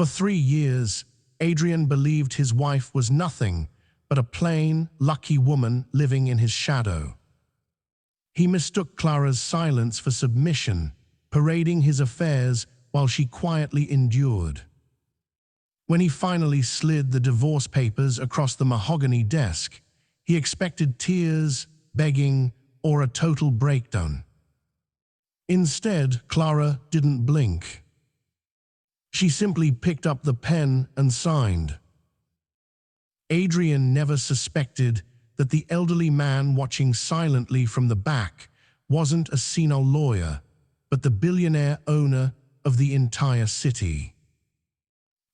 For 3 years, Adrian believed his wife was nothing but a plain, lucky woman living in his shadow. He mistook Clara's silence for submission, parading his affairs while she quietly endured. When he finally slid the divorce papers across the mahogany desk, he expected tears, begging, or a total breakdown. Instead, Clara didn't blink. She simply picked up the pen and signed. Adrian never suspected that the elderly man watching silently from the back wasn't a senile lawyer, but the billionaire owner of the entire city.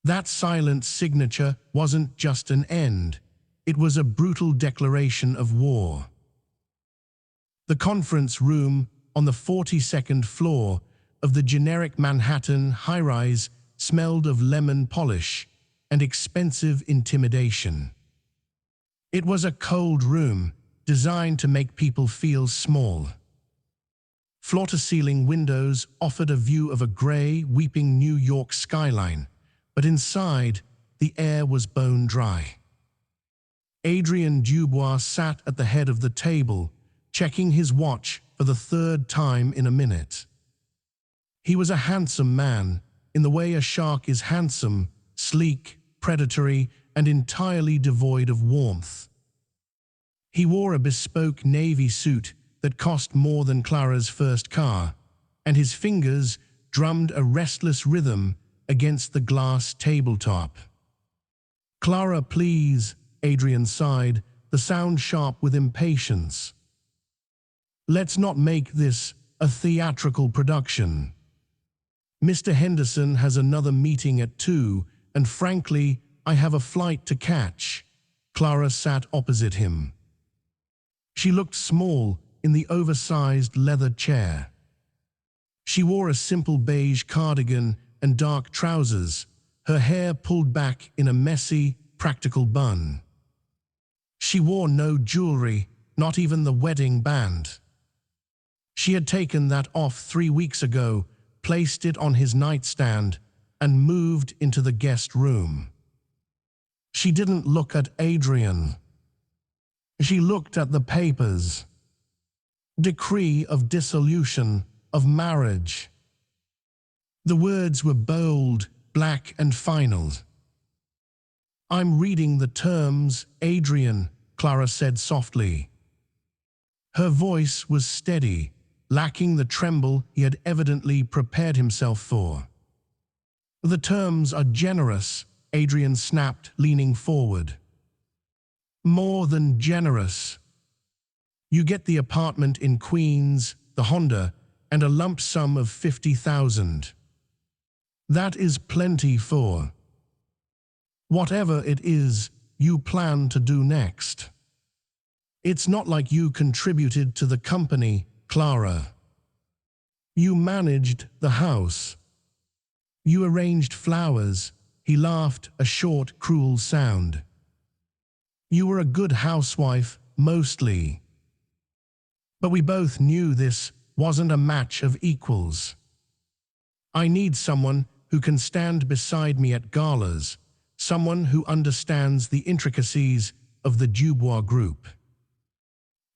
That silent signature wasn't just an end, it was a brutal declaration of war. The conference room on the 42nd floor of the generic Manhattan high-rise smelled of lemon polish and expensive intimidation. It was a cold room designed to make people feel small. Floor-to-ceiling windows offered a view of a gray, weeping New York skyline, but inside, the air was bone dry. Adrian Dubois sat at the head of the table, checking his watch for the 3rd time in a minute. He was a handsome man, in the way a shark is handsome, sleek, predatory, and entirely devoid of warmth. He wore a bespoke navy suit that cost more than Clara's first car, and his fingers drummed a restless rhythm against the glass tabletop. "Clara, please," Adrian sighed, the sound sharp with impatience. "Let's not make this a theatrical production. Mr. Henderson has another meeting at 2, and frankly, I have a flight to catch." Clara sat opposite him. She looked small in the oversized leather chair. She wore a simple beige cardigan and dark trousers, her hair pulled back in a messy, practical bun. She wore no jewelry, not even the wedding band. She had taken that off 3 weeks ago, placed it on his nightstand, and moved into the guest room. She didn't look at Adrian. She looked at the papers. Decree of dissolution of marriage. The words were bold, black, and final. "I'm reading the terms, Adrian," Clara said softly. Her voice was steady, lacking the tremble he had evidently prepared himself for. "The terms are generous," Adrian snapped, leaning forward. "More than generous. You get the apartment in Queens, the Honda, and a lump sum of $50,000. That is plenty for whatever it is you plan to do next. It's not like you contributed to the company, Clara. You managed the house. You arranged flowers." He laughed, a short, cruel sound. "You were a good housewife, mostly. But we both knew this wasn't a match of equals. I need someone who can stand beside me at galas, someone who understands the intricacies of the Dubois group.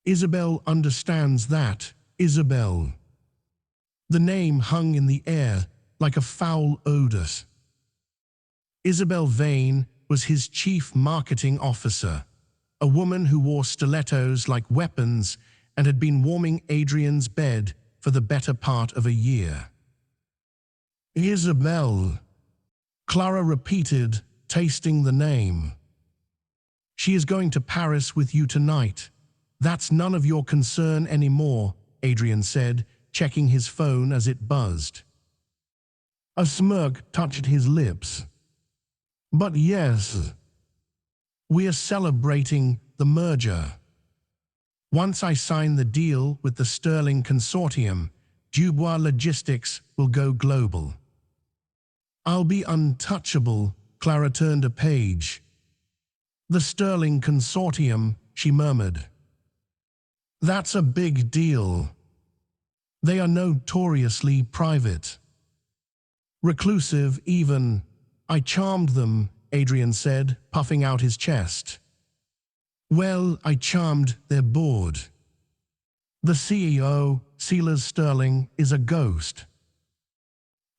Isabel understands that, Isabel." The name hung in the air like a foul odor. Isabel Vane was his chief marketing officer, a woman who wore stilettos like weapons and had been warming Adrian's bed for the better part of a year. "Isabel," Clara repeated, tasting the name. "She is going to Paris with you tonight. That's none of your concern anymore," Adrian said, checking his phone as it buzzed. A smirk touched his lips. "But yes, we are celebrating the merger. Once I sign the deal with the Stirling Consortium, Dubois Logistics will go global. I'll be untouchable." Clara turned a page. "The Stirling Consortium," she murmured. "That's a big deal. They are notoriously private. Reclusive even. I charmed them, Adrian said, puffing out his chest. Well, I charmed their board. The CEO, Silas Stirling, is a ghost.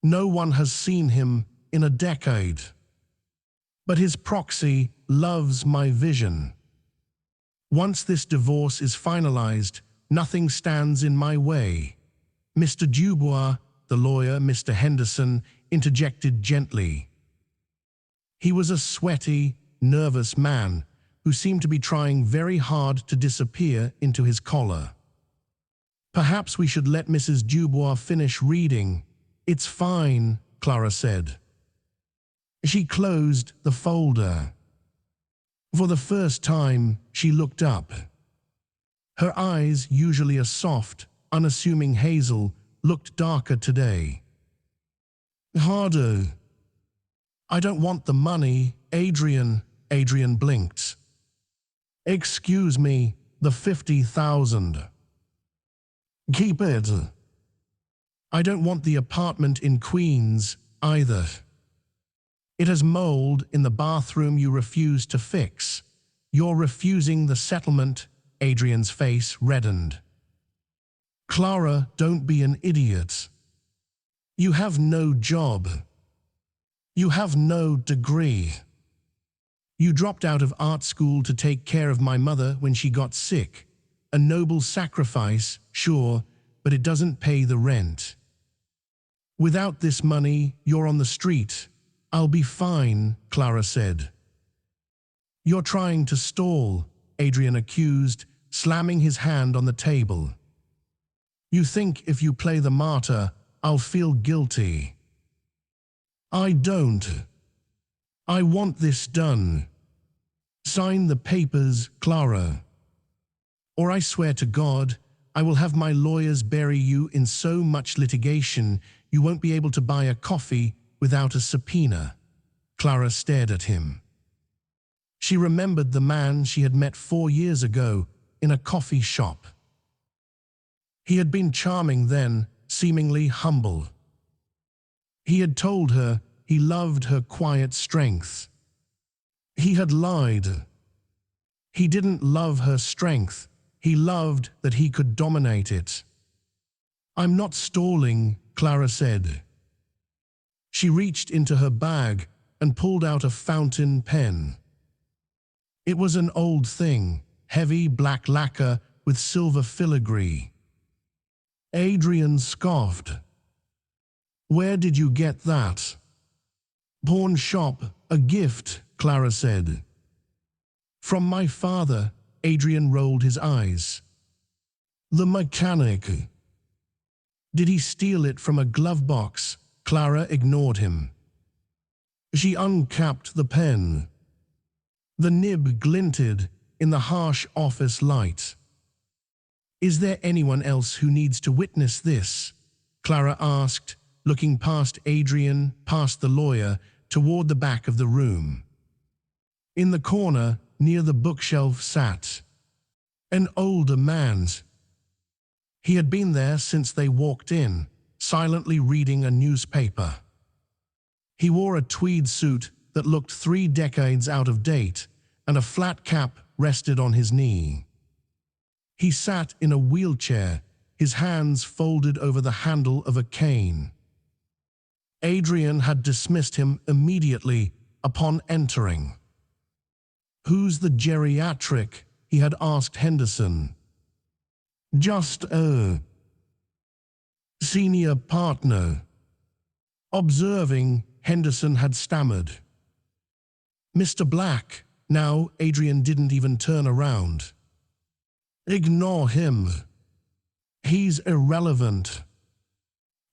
No one has seen him in a decade. But his proxy loves my vision. Once this divorce is finalized, nothing stands in my way. Mr. Dubois, the lawyer, Mr. Henderson, interjected gently. He was a sweaty, nervous man who seemed to be trying very hard to disappear into his collar. Perhaps we should let Mrs. Dubois finish reading. It's fine, Clara said. She closed the folder. For the first time, she looked up. Her eyes, usually a soft, unassuming hazel, looked darker today. Harder. I don't want the money, Adrian. Adrian blinked. Excuse me, the 50,000. Keep it. I don't want the apartment in Queens, either. It has mold in the bathroom you refuse to fix. You're refusing the settlement. Adrian's face reddened. Clara, don't be an idiot. You have no job. You have no degree. You dropped out of art school to take care of my mother when she got sick. A noble sacrifice, sure, but it doesn't pay the rent. Without this money, you're on the street. I'll be fine, Clara said. You're trying to stall, Adrian accused, slamming his hand on the table. You think if you play the martyr, I'll feel guilty. I don't. I want this done. Sign the papers, Clara. Or I swear to God, I will have my lawyers bury you in so much litigation you won't be able to buy a coffee without a subpoena. Clara stared at him. She remembered the man she had met 4 years ago in a coffee shop. He had been charming then, seemingly humble. He had told her he loved her quiet strength. He had lied. He didn't love her strength. He loved that he could dominate it. I'm not stalling, Clara said. She reached into her bag and pulled out a fountain pen. It was an old thing, heavy black lacquer with silver filigree. Adrian scoffed. Where did you get that? Pawn shop, a gift, Clara said. From my father, Adrian rolled his eyes. The mechanic. Did he steal it from a glove box? Clara ignored him. She uncapped the pen. The nib glinted in the harsh office light. Is there anyone else who needs to witness this? Clara asked, looking past Adrian, past the lawyer, toward the back of the room. In the corner, near the bookshelf, sat an older man. He had been there since they walked in, silently reading a newspaper. He wore a tweed suit that looked 3 decades out of date, and a flat cap rested on his knee. He sat in a wheelchair, his hands folded over the handle of a cane. Adrian had dismissed him immediately upon entering. Who's the geriatric? He had asked Henderson. Just a senior partner. Observing, Henderson had stammered. Mr. Black. Now Adrian didn't even turn around. Ignore him. He's irrelevant.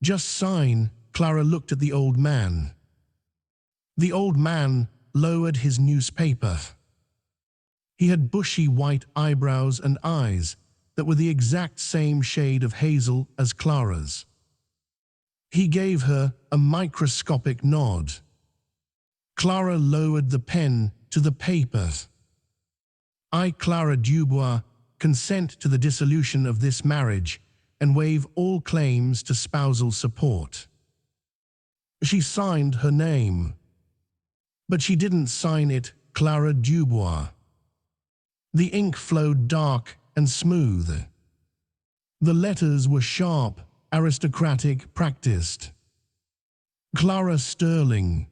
Just sign. Clara looked at the old man. The old man lowered his newspaper. He had bushy white eyebrows and eyes that were the exact same shade of hazel as Clara's. He gave her a microscopic nod. Clara lowered the pen to the paper. I, Clara Dubois, consent to the dissolution of this marriage and waive all claims to spousal support. She signed her name. But she didn't sign it Clara Dubois. The ink flowed dark and smooth. The letters were sharp, aristocratic, practiced. Clara Stirling.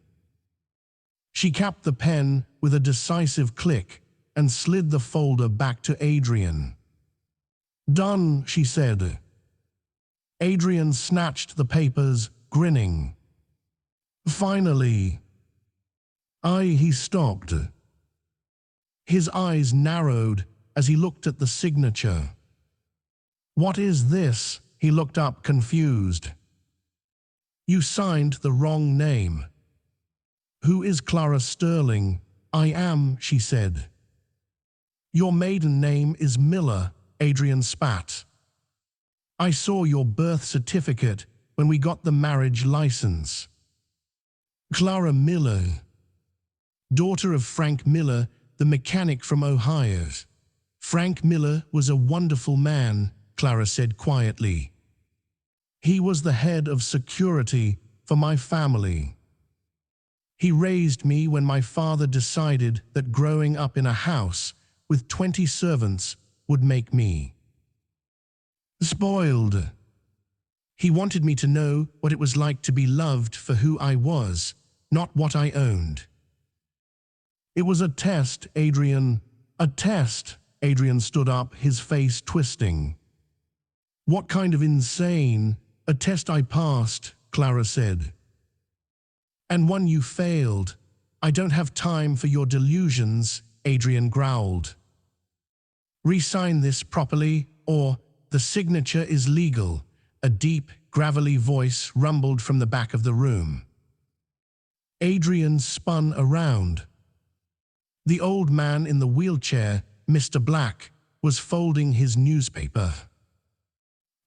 She capped the pen with a decisive click and slid the folder back to Adrian. "Done," she said. Adrian snatched the papers, grinning. "Finally." He stopped. His eyes narrowed as he looked at the signature. "What is this?" He looked up, confused. "You signed the wrong name." "Who is Clara Stirling?" "I am," she said. "Your maiden name is Miller," Adrian spat. "I saw your birth certificate when we got the marriage license." "Clara Miller, daughter of Frank Miller, the mechanic from Ohio." "Frank Miller was a wonderful man," Clara said quietly. "He was the head of security for my family. He raised me when my father decided that growing up in a house with 20 servants would make me spoiled. He wanted me to know what it was like to be loved for who I was, not what I owned." "It was a test, Adrian. A test." Adrian stood up, his face twisting. "What kind of insane? A test I passed," Clara said. "And one you failed. I don't have time for your delusions," Adrian growled. "Re-sign this properly, or the signature is legal," a deep, gravelly voice rumbled from the back of the room. Adrian spun around. The old man in the wheelchair, Mr. Black, was folding his newspaper.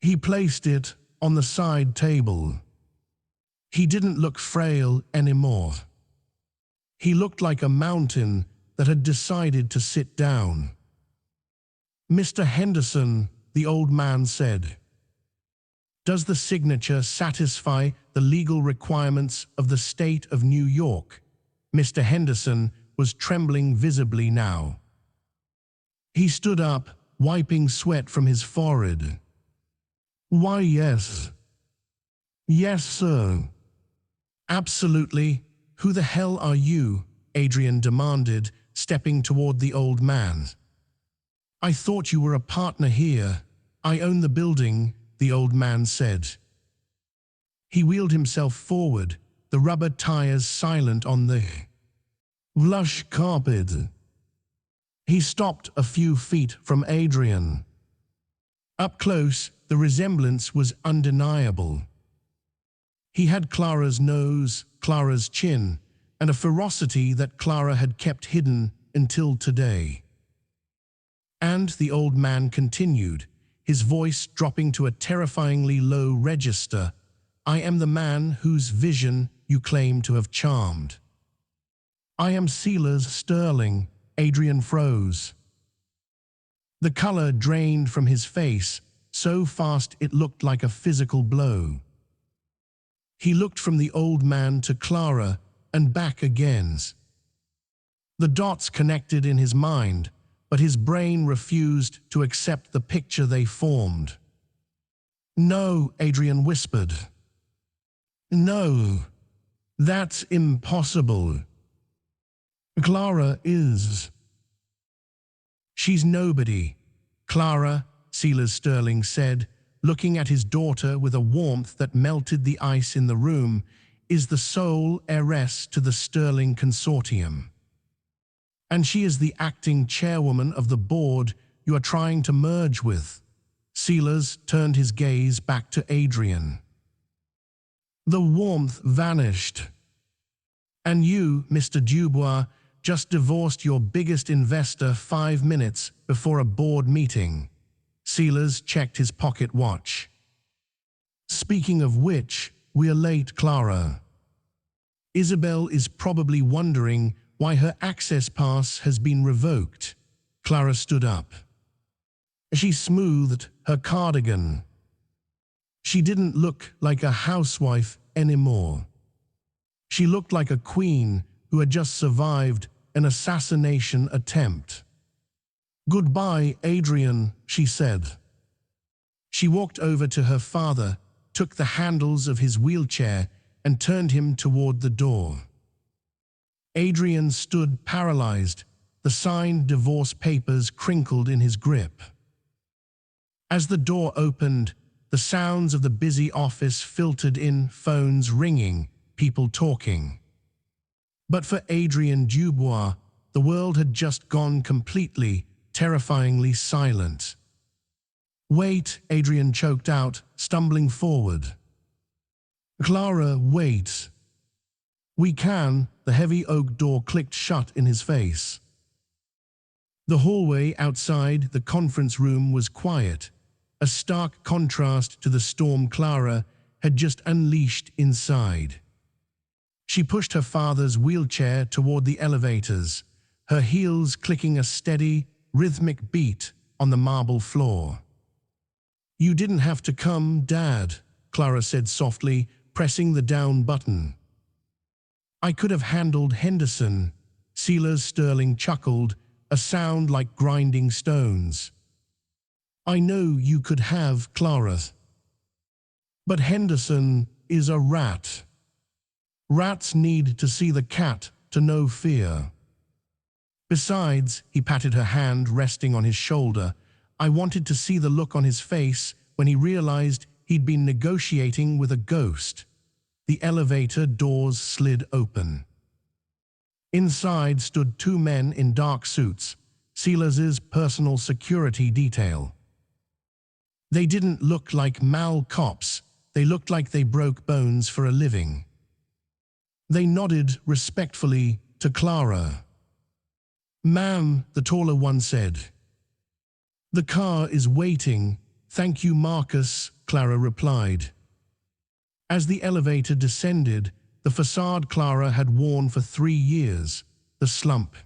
He placed it on the side table. He didn't look frail anymore. He looked like a mountain that had decided to sit down. "Mr. Henderson," the old man said, "does the signature satisfy the legal requirements of the state of New York?" Mr. Henderson was trembling visibly now. He stood up, wiping sweat from his forehead. "Why, yes. Yes, sir. Absolutely. Who the hell are you?" Adrian demanded, stepping toward the old man. "I thought you were a partner here." "I own the building," the old man said. He wheeled himself forward, the rubber tires silent on the lush carpet. He stopped a few feet from Adrian. Up close, the resemblance was undeniable. He had Clara's nose, Clara's chin, and a ferocity that Clara had kept hidden until today. And the old man continued, his voice dropping to a terrifyingly low register, "I am the man whose vision you claim to have charmed." "I am Silas Stirling." Adrian froze. The color drained from his face, so fast it looked like a physical blow. He looked from the old man to Clara and back again. The dots connected in his mind, but his brain refused to accept the picture they formed. "No," Adrian whispered. "No, that's impossible. Clara is. She's nobody." "Clara," Silas Stirling said, looking at his daughter with a warmth that melted the ice in the room, "is the sole heiress to the Stirling Consortium. And she is the acting chairwoman of the board you are trying to merge with." Silas turned his gaze back to Adrian. The warmth vanished. "And you, Mr. Dubois, just divorced your biggest investor 5 minutes before a board meeting." Silas checked his pocket watch. "Speaking of which, we are late, Clara. Isabel is probably wondering why her access pass has been revoked." Clara stood up. She smoothed her cardigan. She didn't look like a housewife anymore. She looked like a queen who had just survived an assassination attempt. "Goodbye, Adrian," she said. She walked over to her father, took the handles of his wheelchair, and turned him toward the door. Adrian stood paralyzed, the signed divorce papers crinkled in his grip. As the door opened, the sounds of the busy office filtered in, phones ringing, people talking. But for Adrian Dubois, the world had just gone completely, terrifyingly silent. "Wait," Adrian choked out, stumbling forward. "Clara, wait." "We can," the heavy oak door clicked shut in his face. The hallway outside the conference room was quiet, a stark contrast to the storm Clara had just unleashed inside. She pushed her father's wheelchair toward the elevators, her heels clicking a steady, rhythmic beat on the marble floor. "You didn't have to come, Dad," Clara said softly, pressing the down button. "I could have handled Henderson," Silas Stirling chuckled, a sound like grinding stones. "I know you could have, Clara. But Henderson is a rat. Rats need to see the cat to know fear. Besides," he patted her hand resting on his shoulder, "I wanted to see the look on his face when he realized he'd been negotiating with a ghost." The elevator doors slid open. Inside stood two men in dark suits, Silas's personal security detail. They didn't look like mal cops, they looked like they broke bones for a living. They nodded respectfully to Clara. "Ma'am," the taller one said. "The car is waiting. Thank you, Marcus," Clara replied. As the elevator descended, the facade Clara had worn for 3 years, the slump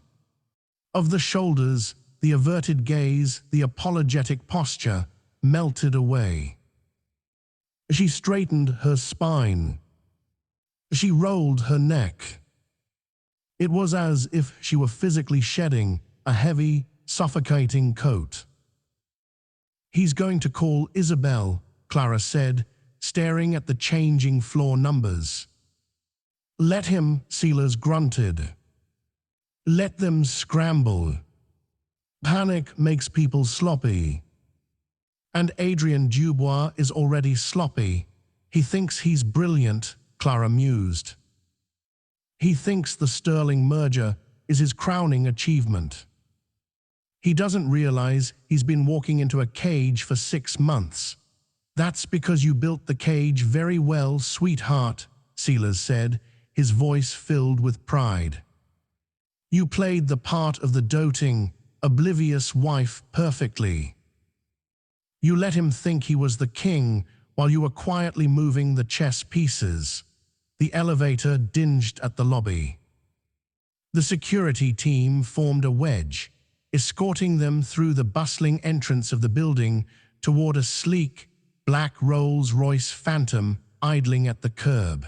of the shoulders, the averted gaze, the apologetic posture, melted away. She straightened her spine. She rolled her neck. It was as if she were physically shedding a heavy, suffocating coat. "He's going to call Isabel," Clara said, staring at the changing floor numbers. "Let him," Silas grunted. "Let them scramble. Panic makes people sloppy." "And Adrian Dubois is already sloppy. He thinks he's brilliant," Clara mused. "He thinks the Stirling merger is his crowning achievement. He doesn't realize he's been walking into a cage for 6 months. That's because you built the cage very well, sweetheart," Silas said, his voice filled with pride. "You played the part of the doting, oblivious wife perfectly. You let him think he was the king while you were quietly moving the chess pieces." The elevator dinged at the lobby. The security team formed a wedge, escorting them through the bustling entrance of the building toward a sleek, black Rolls-Royce Phantom idling at the curb.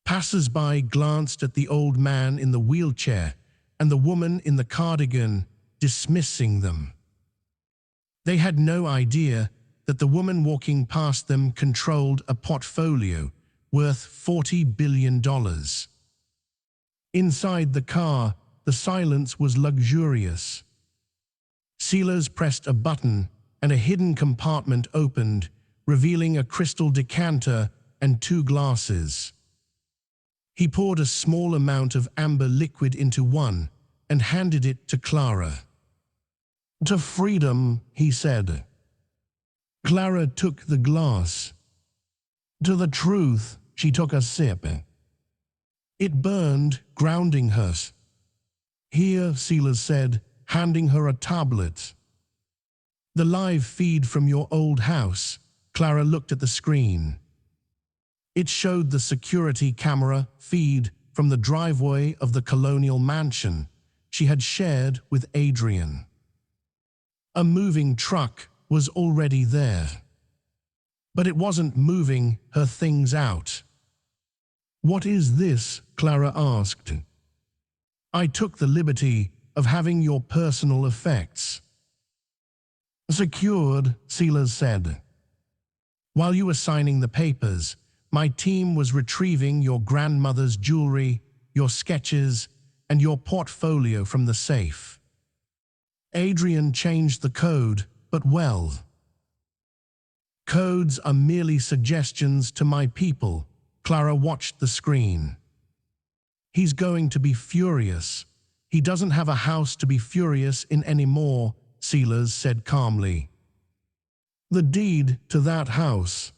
Passers-by glanced at the old man in the wheelchair and the woman in the cardigan, dismissing them. They had no idea that the woman walking past them controlled a portfolio worth $40 billion. Inside the car, the silence was luxurious. Silas pressed a button and a hidden compartment opened, revealing a crystal decanter and 2 glasses. He poured a small amount of amber liquid into one and handed it to Clara. "To freedom," he said. Clara took the glass. "To the truth," she took a sip. It burned, grounding her. "Here," Silas said, handing her a tablet. "The live feed from your old house." Clara looked at the screen. It showed the security camera feed from the driveway of the colonial mansion she had shared with Adrian. A moving truck was already there. But it wasn't moving her things out. "What is this?" Clara asked. I took the liberty of having your personal effects secured, Silas said. While you were signing the papers, my team was retrieving your grandmother's jewelry, your sketches, and your portfolio from the safe. Adrian changed the code, but well. Codes are merely suggestions to my people. Clara watched the screen. He's going to be furious. He doesn't have a house to be furious in anymore, Silas said calmly. The deed to that house.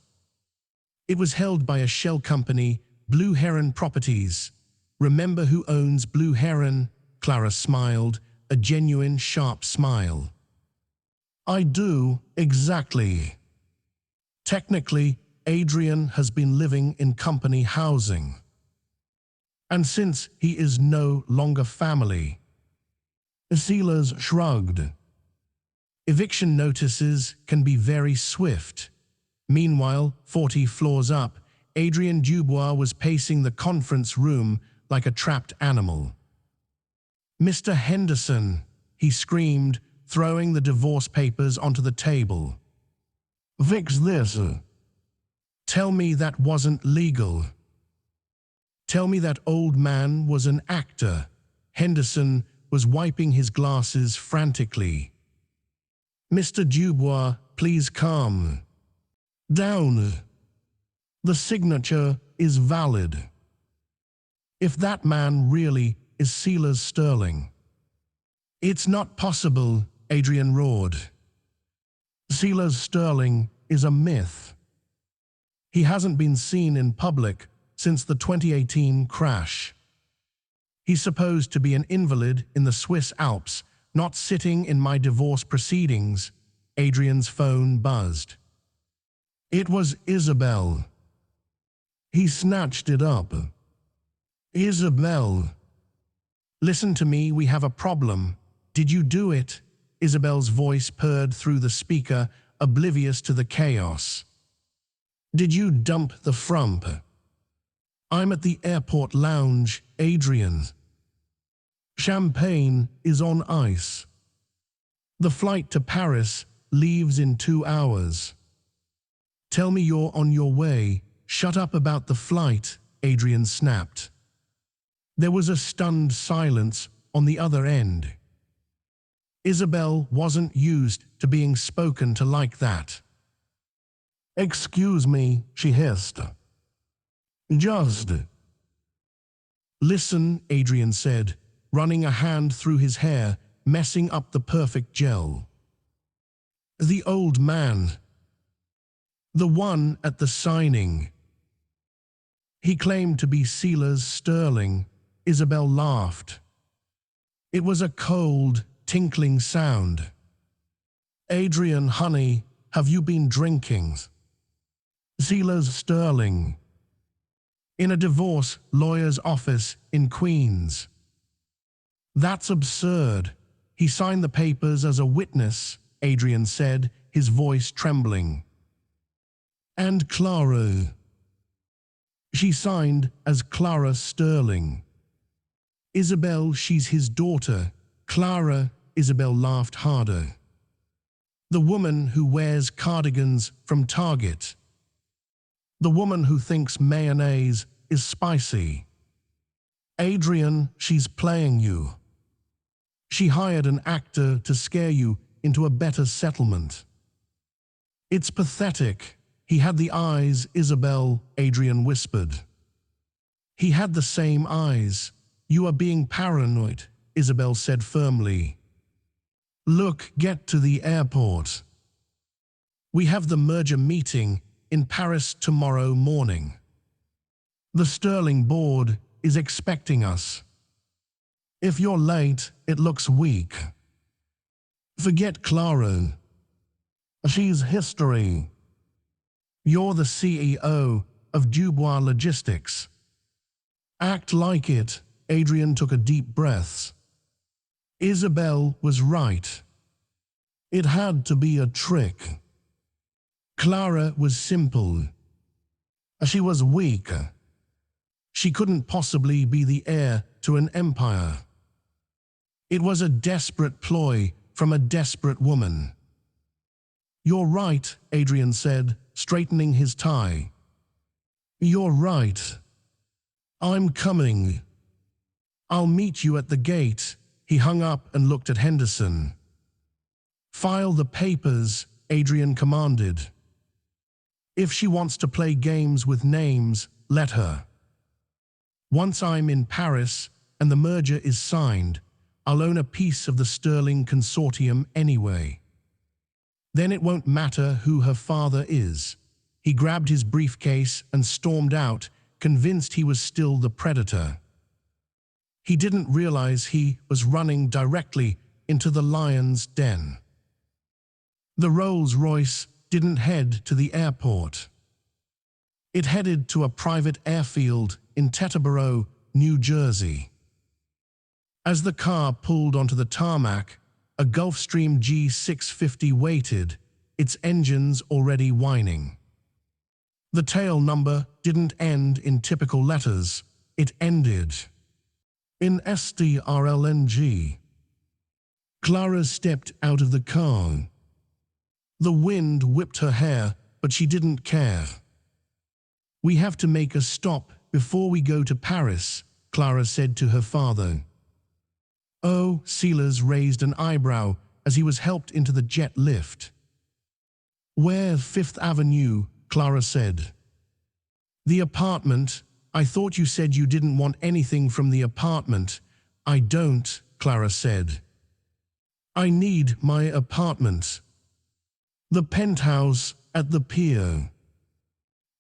It was held by a shell company, Blue Heron Properties. Remember who owns Blue Heron? Clara smiled, a genuine sharp smile. I do, exactly. Technically, Adrian has been living in company housing. And since he is no longer family, Silas shrugged. Eviction notices can be very swift. Meanwhile, 40 floors up, Adrian Dubois was pacing the conference room like a trapped animal. Mr. Henderson, he screamed, throwing the divorce papers onto the table. Fix this. Tell me that wasn't legal. Tell me that old man was an actor. Henderson was wiping his glasses frantically. Mr. Dubois, please calm down. The signature is valid. If that man really is Silas Stirling. It's not possible, Adrian roared. Silas Stirling is a myth. He hasn't been seen in public since the 2018 crash. He's supposed to be an invalid in the Swiss Alps, not sitting in my divorce proceedings. Adrian's phone buzzed. It was Isabel. He snatched it up. Isabel. Listen to me, we have a problem. Did you do it? Isabel's voice purred through the speaker, oblivious to the chaos. Did you dump the frump? I'm at the airport lounge, Adrian. Champagne is on ice. The flight to Paris leaves in 2 hours. Tell me you're on your way. Shut up about the flight, Adrian snapped. There was a stunned silence on the other end. Isabel wasn't used to being spoken to like that. Excuse me, she hissed. Just listen, Adrian said, running a hand through his hair, messing up the perfect gel. The old man. The one at the signing. He claimed to be Silas Stirling. Isabel laughed. It was a cold, tinkling sound. Adrian, honey, have you been drinking? Silas Stirling. In a divorce lawyer's office in Queens. That's absurd. He signed the papers as a witness, Adrian said, his voice trembling. And Clara. She signed as Clara Stirling. Isabel, she's his daughter. Clara, Isabel laughed harder. The woman who wears cardigans from Target. The woman who thinks mayonnaise is spicy. Adrian, she's playing you. She hired an actor to scare you into a better settlement. It's pathetic. He had the eyes, Isabel, Adrian whispered. He had the same eyes. You are being paranoid, Isabel said firmly. Look, get to the airport. We have the merger meeting in Paris tomorrow morning. The Stirling board is expecting us. If you're late, it looks weak. Forget Clara. She's history. You're the CEO of Dubois Logistics. Act like it. Adrian took a deep breath. Isabel was right. It had to be a trick. Clara was simple. She was weak. She couldn't possibly be the heir to an empire. It was a desperate ploy from a desperate woman. "You're right," Adrian said, straightening his tie. "You're right. I'm coming. I'll meet you at the gate." He hung up and looked at Henderson. "File the papers," Adrian commanded. "If she wants to play games with names, let her. Once I'm in Paris and the merger is signed, I'll own a piece of the Stirling consortium anyway. Then it won't matter who her father is." He grabbed his briefcase and stormed out, convinced he was still the predator. He didn't realize he was running directly into the lion's den. The Rolls-Royce didn't head to the airport. It headed to a private airfield in Teterboro, New Jersey. As the car pulled onto the tarmac, a Gulfstream G650 waited, its engines already whining. The tail number didn't end in typical letters, it ended in STRLNG. Clara stepped out of the car. The wind whipped her hair, but she didn't care. "We have to make a stop before we go to Paris," Clara said to her father. "Oh," Silas raised an eyebrow as he was helped into the jet lift. "Where 5th Avenue?" Clara said. "The apartment. I thought you said you didn't want anything from the apartment." "I don't," Clara said. "I need my apartment. The penthouse at the pier.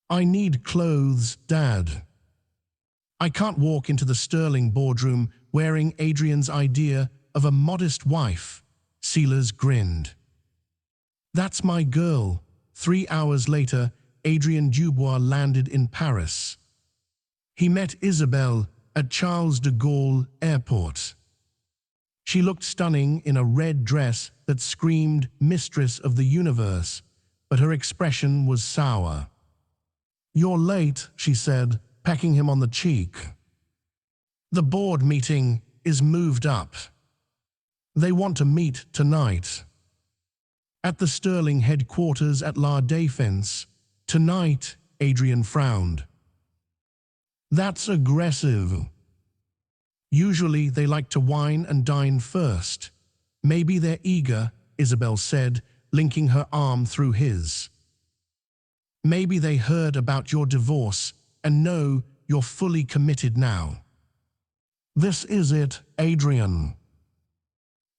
I need clothes, Dad. I can't walk into the Stirling boardroom wearing Adrian's idea of a modest wife." Silas grinned. "That's my girl." 3 hours later, Adrian Dubois landed in Paris. He met Isabelle at Charles de Gaulle Airport. She looked stunning in a red dress that screamed mistress of the universe, but her expression was sour. "You're late," she said, pecking him on the cheek. "The board meeting is moved up. They want to meet tonight. At the Stirling headquarters at La Défense. Tonight," Adrian frowned. "That's aggressive. Usually they like to wine and dine first. Maybe they're eager," Isabelle said, linking her arm through his. "Maybe they heard about your divorce and know you're fully committed now." "This is it, Adrian.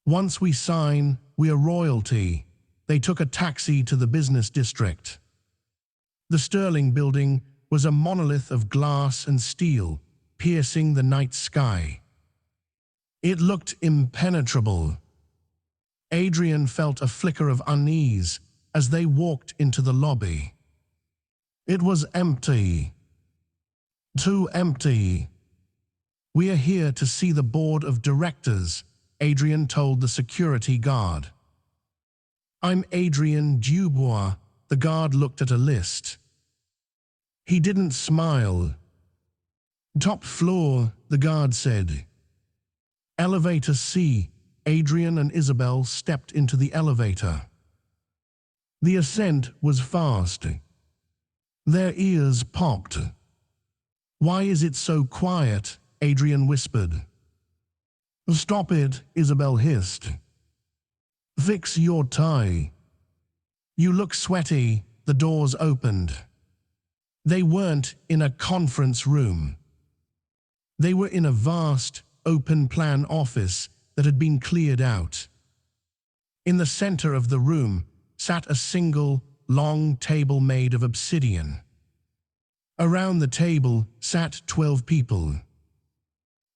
Once we sign, we are royalty." They took a taxi to the business district. The Stirling building was a monolith of glass and steel, piercing the night sky. It looked impenetrable. Adrian felt a flicker of unease as they walked into the lobby. It was empty. Too empty. "We are here to see the board of directors," Adrian told the security guard. "I'm Adrian Dubois." The guard looked at a list. He didn't smile. "Top floor," the guard said. "Elevator C." Adrian and Isabelle stepped into the elevator. The ascent was fast. Their ears popped. "Why is it so quiet?" Adrian whispered. "Stop it," Isabelle hissed. "Fix your tie. You look sweaty." The doors opened. They weren't in a conference room. They were in a vast, open-plan office that had been cleared out. In the center of the room sat a single, long table made of obsidian. Around the table sat 12 people.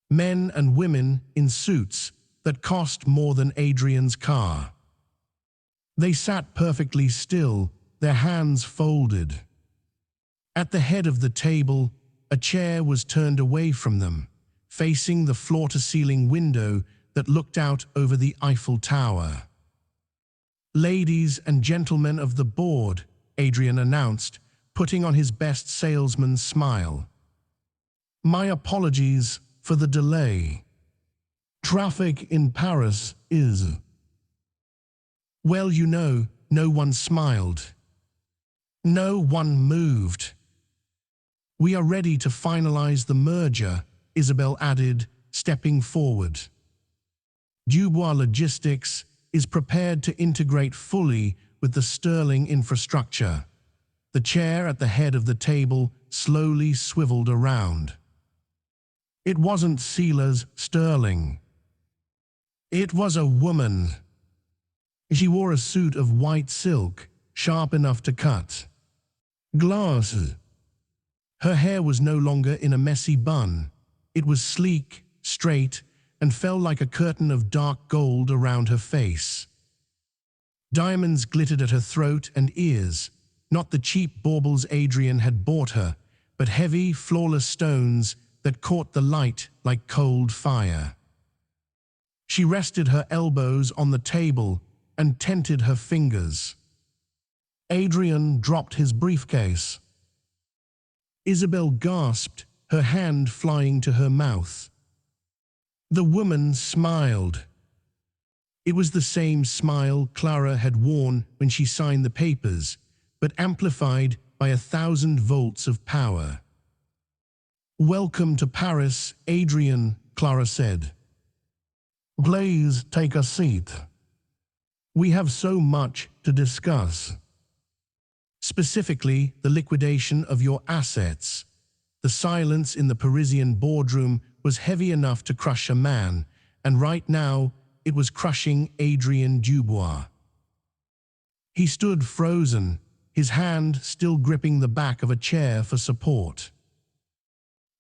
Men and women in suits that cost more than Adrian's car. They sat perfectly still, their hands folded. At the head of the table, a chair was turned away from them, facing the floor-to-ceiling window that looked out over the Eiffel Tower. "Ladies and gentlemen of the board," Adrian announced, putting on his best salesman's smile. "My apologies for the delay. Traffic in Paris is. Well, you know, no one smiled. No one moved. We are ready to finalize the merger, Isabel added, stepping forward. Dubois Logistics is prepared to integrate fully with the Stirling infrastructure. The chair at the head of the table slowly swiveled around. It wasn't Silas Stirling. It was a woman. She wore a suit of white silk, sharp enough to cut. Glasses. Her hair was no longer in a messy bun. It was sleek, straight, and fell like a curtain of dark gold around her face. Diamonds glittered at her throat and ears, not the cheap baubles Adrian had bought her, but heavy, flawless stones that caught the light like cold fire. She rested her elbows on the table and tented her fingers. Adrian dropped his briefcase. Isabel gasped, her hand flying to her mouth. The woman smiled. It was the same smile Clara had worn when she signed the papers, but amplified by 1,000 volts of power. "Welcome to Paris, Adrian," Clara said. "Please take a seat. We have so much to discuss. Specifically, the liquidation of your assets." The silence in the Parisian boardroom was heavy enough to crush a man, and right now it was crushing Adrian Dubois. He stood frozen, his hand still gripping the back of a chair for support.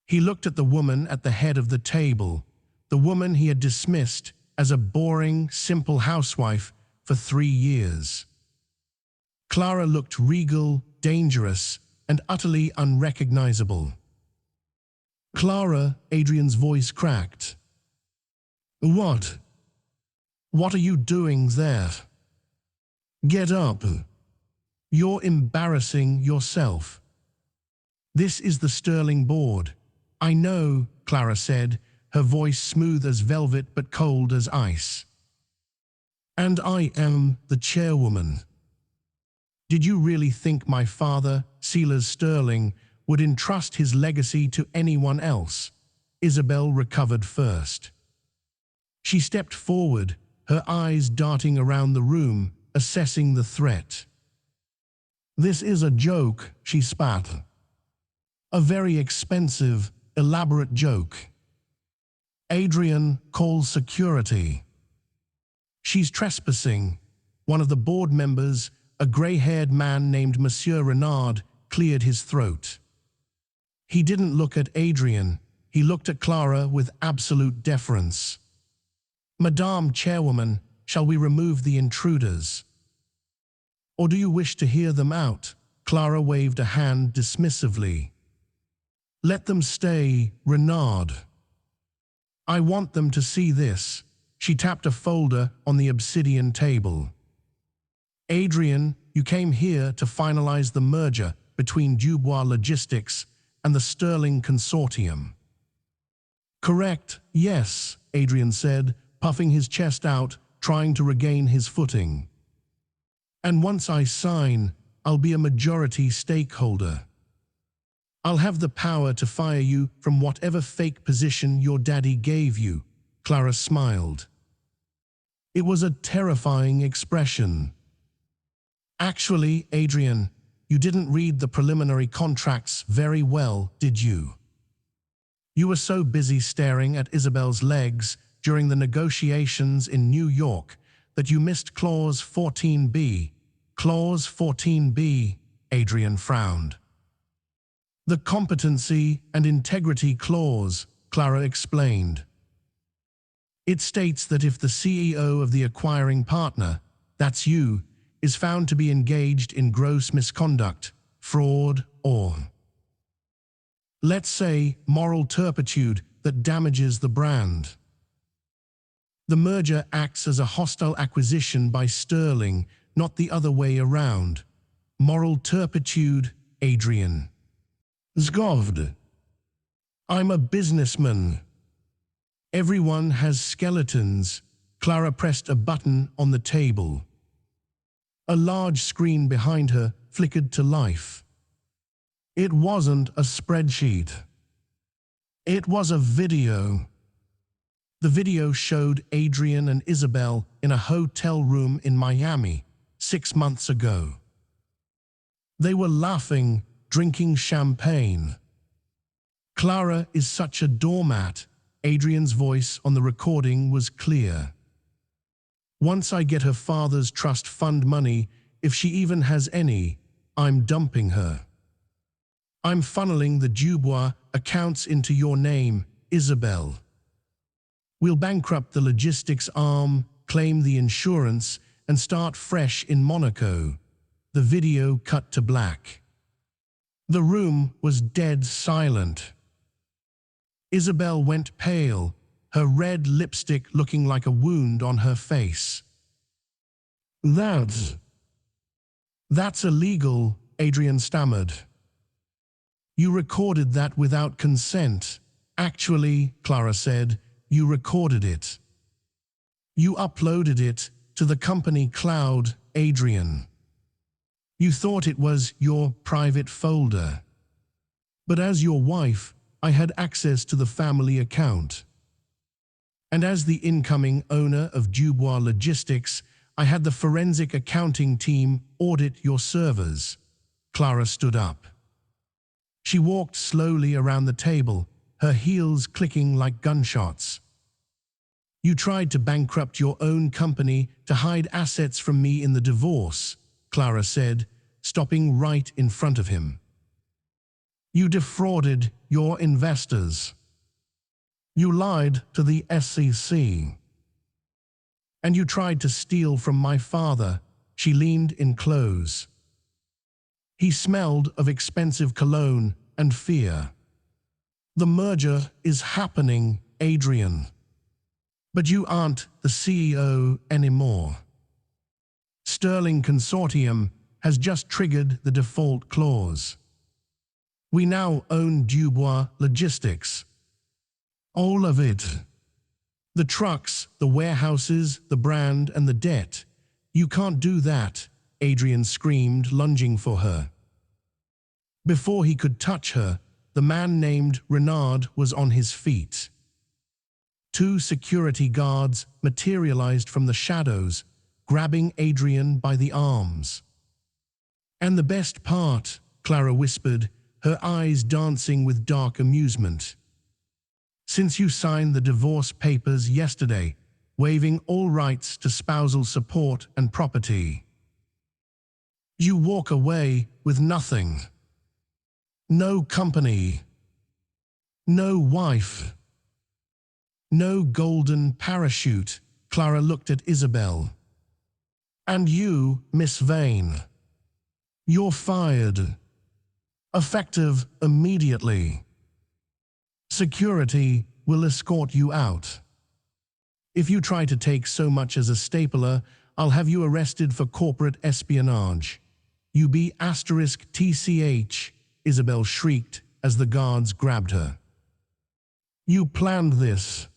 He looked at the woman at the head of the table, the woman he had dismissed as a boring, simple housewife for 3 years. Clara looked regal, dangerous, and utterly unrecognizable. "Clara," Adrian's voice cracked. "What? What are you doing there? Get up. You're embarrassing yourself. This is the Stirling board." "I know," Clara said, her voice smooth as velvet but cold as ice. "And I am the chairwoman. Did you really think my father, Silas Stirling, would entrust his legacy to anyone else?" Isabel recovered first. She stepped forward, her eyes darting around the room, assessing the threat. "This is a joke," she spat. "A very expensive, elaborate joke. Adrian, call security. She's trespassing." One of the board members, a grey-haired man named Monsieur Renard, cleared his throat. He didn't look at Adrian, he looked at Clara with absolute deference. "Madame Chairwoman, shall we remove the intruders? Or do you wish to hear them out?" Clara waved a hand dismissively. "Let them stay, Renard. I want them to see this." She tapped a folder on the obsidian table. "Adrian, you came here to finalize the merger between Dubois Logistics and the Stirling Consortium." "Correct, yes," Adrian said, puffing his chest out, trying to regain his footing. "And once I sign, I'll be a majority stakeholder. I'll have the power to fire you from whatever fake position your daddy gave you." Clara smiled. It was a terrifying expression. "Actually, Adrian, you didn't read the preliminary contracts very well, did you? You were so busy staring at Isabel's legs during the negotiations in New York that you missed Clause 14b. Clause 14b, Adrian frowned. "The competency and integrity clause," Clara explained. "It states that if the CEO of the acquiring partner, that's you, is found to be engaged in gross misconduct, fraud, or, let's say, moral turpitude that damages the brand, the merger acts as a hostile acquisition by Stirling, not the other way around. Moral turpitude, Adrian." "Zgovd. I'm a businessman." Everyone has skeletons. Clara pressed a button on the table. A large screen behind her flickered to life. It wasn't a spreadsheet. It was a video. The video showed Adrian and Isabel in a hotel room in Miami 6 months ago. They were laughing, drinking champagne. Clara is such a doormat. Adrian's voice on the recording was clear. Once I get her father's trust fund money, if she even has any, I'm dumping her. I'm funneling the Dubois accounts into your name, Isabel. We'll bankrupt the logistics arm, claim the insurance, and start fresh in Monaco. The video cut to black. The room was dead silent. Isabel went pale, her red lipstick looking like a wound on her face. That's illegal, Adrian stammered. You recorded that without consent. Actually, Clara said, you recorded it. You uploaded it to the company cloud, Adrian. You thought it was your private folder. But as your wife, I had access to the family account. And as the incoming owner of Dubois Logistics, I had the forensic accounting team audit your servers. Clara stood up. She walked slowly around the table, her heels clicking like gunshots. You tried to bankrupt your own company to hide assets from me in the divorce, Clara said, stopping right in front of him. You defrauded your investors. You lied to the SEC. And you tried to steal from my father. She leaned in close. He smelled of expensive cologne and fear. The merger is happening, Adrian. But you aren't the CEO anymore. Stirling Consortium has just triggered the default clause. We now own Dubois Logistics. All of it. The trucks, the warehouses, the brand, and the debt. You can't do that, Adrian screamed, lunging for her. Before he could touch her, the man named Renard was on his feet. 2 security guards materialized from the shadows, grabbing Adrian by the arms. And the best part, Clara whispered, her eyes dancing with dark amusement. Since you signed the divorce papers yesterday, waiving all rights to spousal support and property, you walk away with nothing. No company. No wife. No golden parachute. Clara looked at Isabel. And you, Miss Vane. You're fired. Effective immediately. Security will escort you out. If you try to take so much as a stapler, I'll have you arrested for corporate espionage. UB*TCH, Isabel shrieked as the guards grabbed her. You planned this.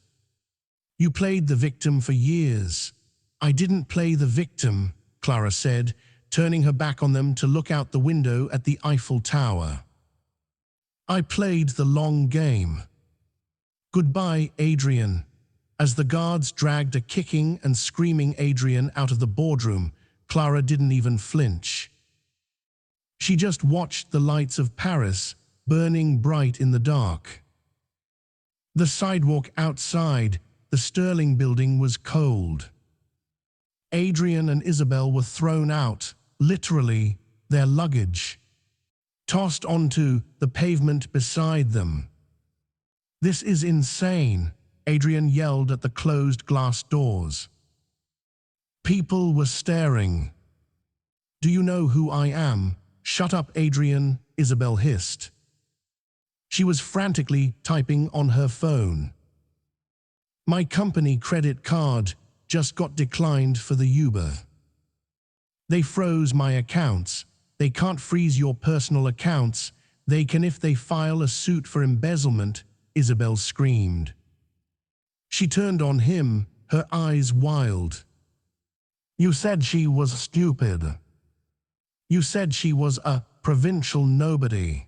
You played the victim for years. I didn't play the victim, Clara said, turning her back on them to look out the window at the Eiffel Tower. I played the long game. Goodbye, Adrian. As the guards dragged a kicking and screaming Adrian out of the boardroom, Clara didn't even flinch. She just watched the lights of Paris burning bright in the dark. The sidewalk outside the Stirling building was cold. Adrian and Isabel were thrown out, literally, their luggage, tossed onto the pavement beside them. This is insane, Adrian yelled at the closed glass doors. People were staring. Do you know who I am? Shut up, Adrian, Isabel hissed. She was frantically typing on her phone. My company credit card just got declined for the Uber. They froze my accounts. They can't freeze your personal accounts. They can if they file a suit for embezzlement, Isabel screamed. She turned on him, her eyes wild. You said she was stupid. You said she was a provincial nobody.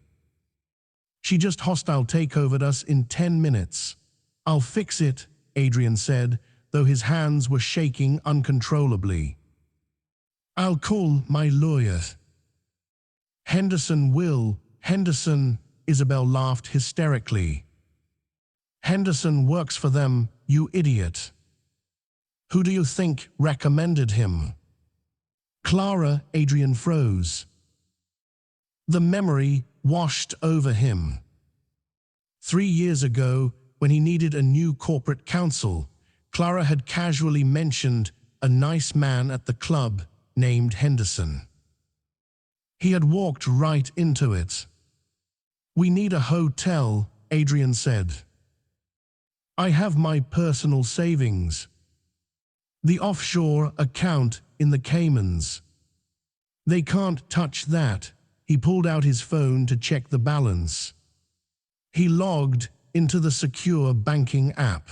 She just hostile takeovered us in 10 minutes. I'll fix it, Adrian said, though his hands were shaking uncontrollably. I'll call my lawyer. Henderson will, Henderson, Isabel laughed hysterically. Henderson works for them, you idiot. Who do you think recommended him? Clara, Adrian froze. The memory washed over him. 3 years ago, when he needed a new corporate counsel, Clara had casually mentioned a nice man at the club named Henderson. He had walked right into it. We need a hotel, Adrian said. I have my personal savings. The offshore account in the Caymans. They can't touch that. He pulled out his phone to check the balance. He logged into the secure banking app.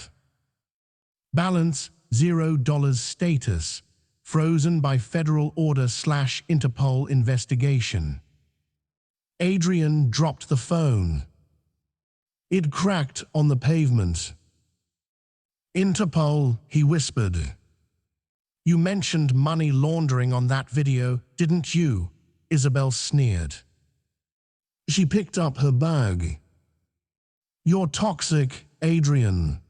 Balance $0 status, frozen by federal order/Interpol investigation. Adrian dropped the phone. It cracked on the pavement. Interpol, he whispered. You mentioned money laundering on that video, didn't you? Isabel sneered. She picked up her bag. You're toxic, Adrian.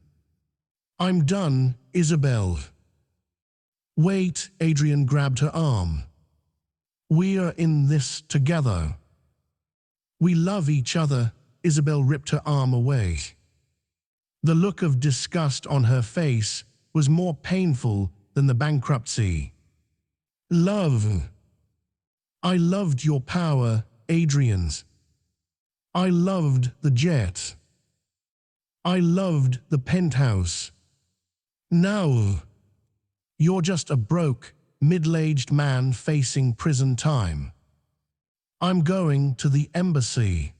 I'm done, Isabel. Wait, Adrian grabbed her arm. We're in this together. We love each other, Isabel ripped her arm away. The look of disgust on her face was more painful than the bankruptcy. Love. I loved your power, Adrian's. I loved the jet. I loved the penthouse. Now, you're just a broke, middle-aged man facing prison time. I'm going to the embassy.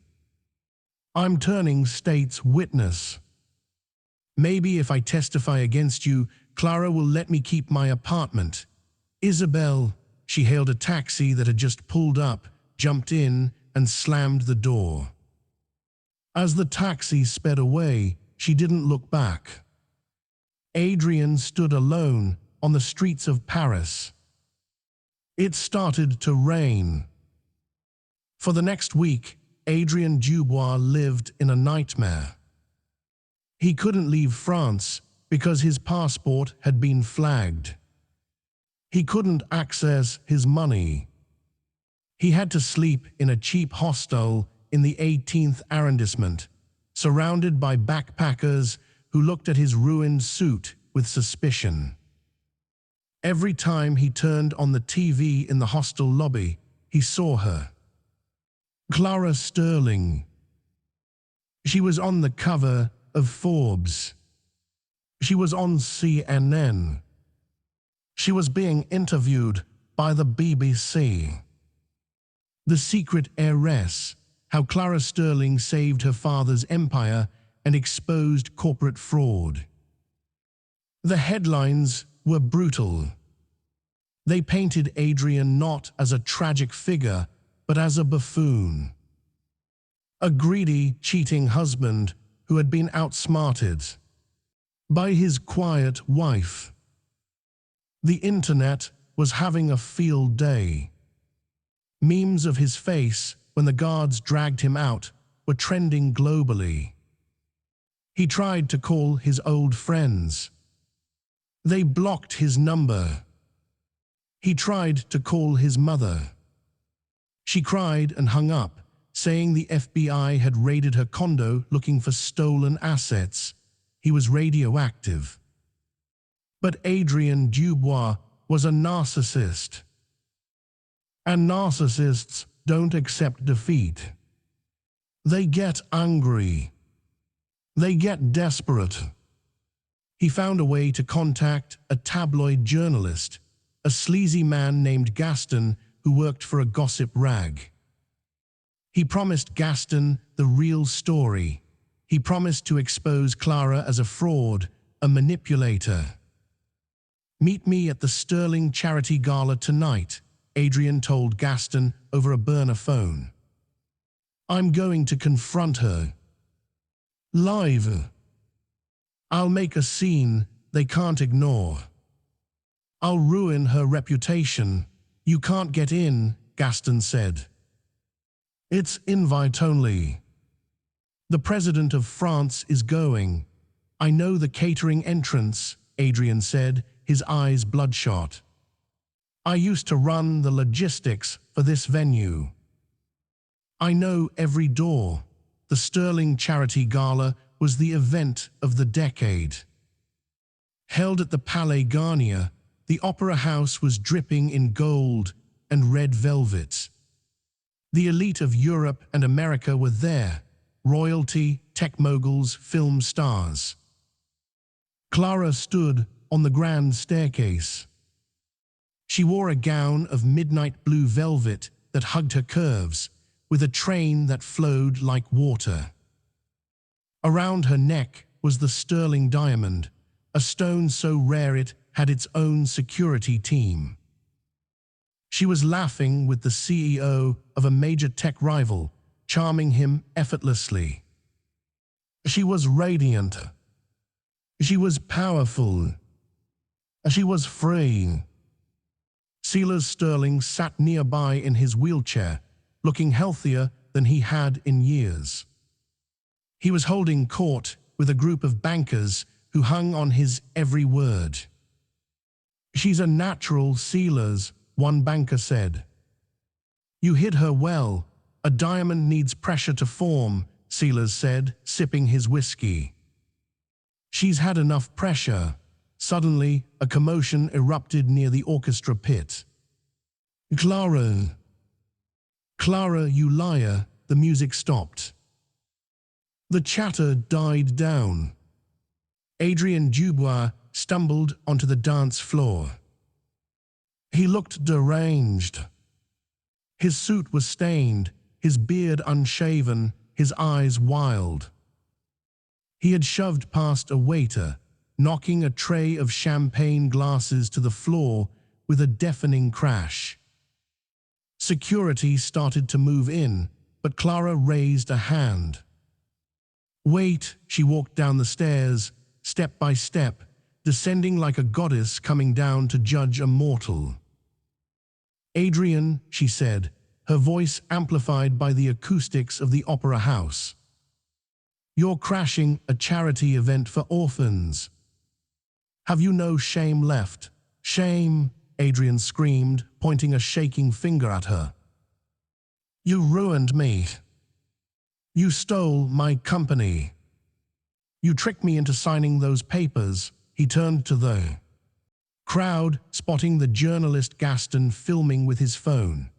I'm turning state's witness. Maybe if I testify against you, Clara will let me keep my apartment. Isabel, she hailed a taxi that had just pulled up, jumped in, and slammed the door. As the taxi sped away, she didn't look back. Adrian stood alone on the streets of Paris. It started to rain. For the next week, Adrian Dubois lived in a nightmare. He couldn't leave France because his passport had been flagged. He couldn't access his money. He had to sleep in a cheap hostel in the 18th arrondissement, surrounded by backpackers who looked at his ruined suit with suspicion. Every time he turned on the TV in the hostel lobby, he saw her. Clara Stirling. She was on the cover of Forbes. She was on CNN. She was being interviewed by the BBC. The Secret Heiress, how Clara Stirling saved her father's empire and exposed corporate fraud. The headlines were brutal. They painted Adrian not as a tragic figure, but as a buffoon. A greedy, cheating husband who had been outsmarted by his quiet wife. The internet was having a field day. Memes of his face when the guards dragged him out were trending globally. He tried to call his old friends. They blocked his number. He tried to call his mother. She cried and hung up, saying the FBI had raided her condo looking for stolen assets. He was radioactive. But Adrian Dubois was a narcissist. And narcissists don't accept defeat. They get angry. They get desperate. He found a way to contact a tabloid journalist, a sleazy man named Gaston who worked for a gossip rag. He promised Gaston the real story. He promised to expose Clara as a fraud, a manipulator. Meet me at the Stirling charity gala tonight, Adrian told Gaston over a burner phone. I'm going to confront her. Live. I'll make a scene they can't ignore. I'll ruin her reputation. You can't get in, Gaston said. It's invite only. The President of France is going. I know the catering entrance, Adrian said, his eyes bloodshot. I used to run the logistics for this venue. I know every door. The Stirling Charity Gala was the event of the decade. Held at the Palais Garnier, the opera house was dripping in gold and red velvet. The elite of Europe and America were there, royalty, tech moguls, film stars. Clara stood on the grand staircase. She wore a gown of midnight blue velvet that hugged her curves, with a train that flowed like water. Around her neck was the Stirling diamond, a stone so rare it had its own security team. She was laughing with the CEO of a major tech rival, charming him effortlessly. She was radiant. She was powerful. She was free. Silas Stirling sat nearby in his wheelchair, looking healthier than he had in years. He was holding court with a group of bankers who hung on his every word. She's a natural, Silas, one banker said. You hid her well. A diamond needs pressure to form, Silas said, sipping his whiskey. She's had enough pressure. Suddenly, a commotion erupted near the orchestra pit. Clara! Clara, you liar! The music stopped. The chatter died down. Adrian Dubois stumbled onto the dance floor. He looked deranged. His suit was stained, his beard unshaven, his eyes wild. He had shoved past a waiter, knocking a tray of champagne glasses to the floor with a deafening crash. Security started to move in, but Clara raised a hand. Wait, she walked down the stairs, step by step, descending like a goddess coming down to judge a mortal. Adrian, she said, her voice amplified by the acoustics of the opera house. You're crashing a charity event for orphans. Have you no shame left? Shame, Adrian screamed, pointing a shaking finger at her. You ruined me. You stole my company. You tricked me into signing those papers. He turned to the crowd, spotting the journalist Gaston filming with his phone.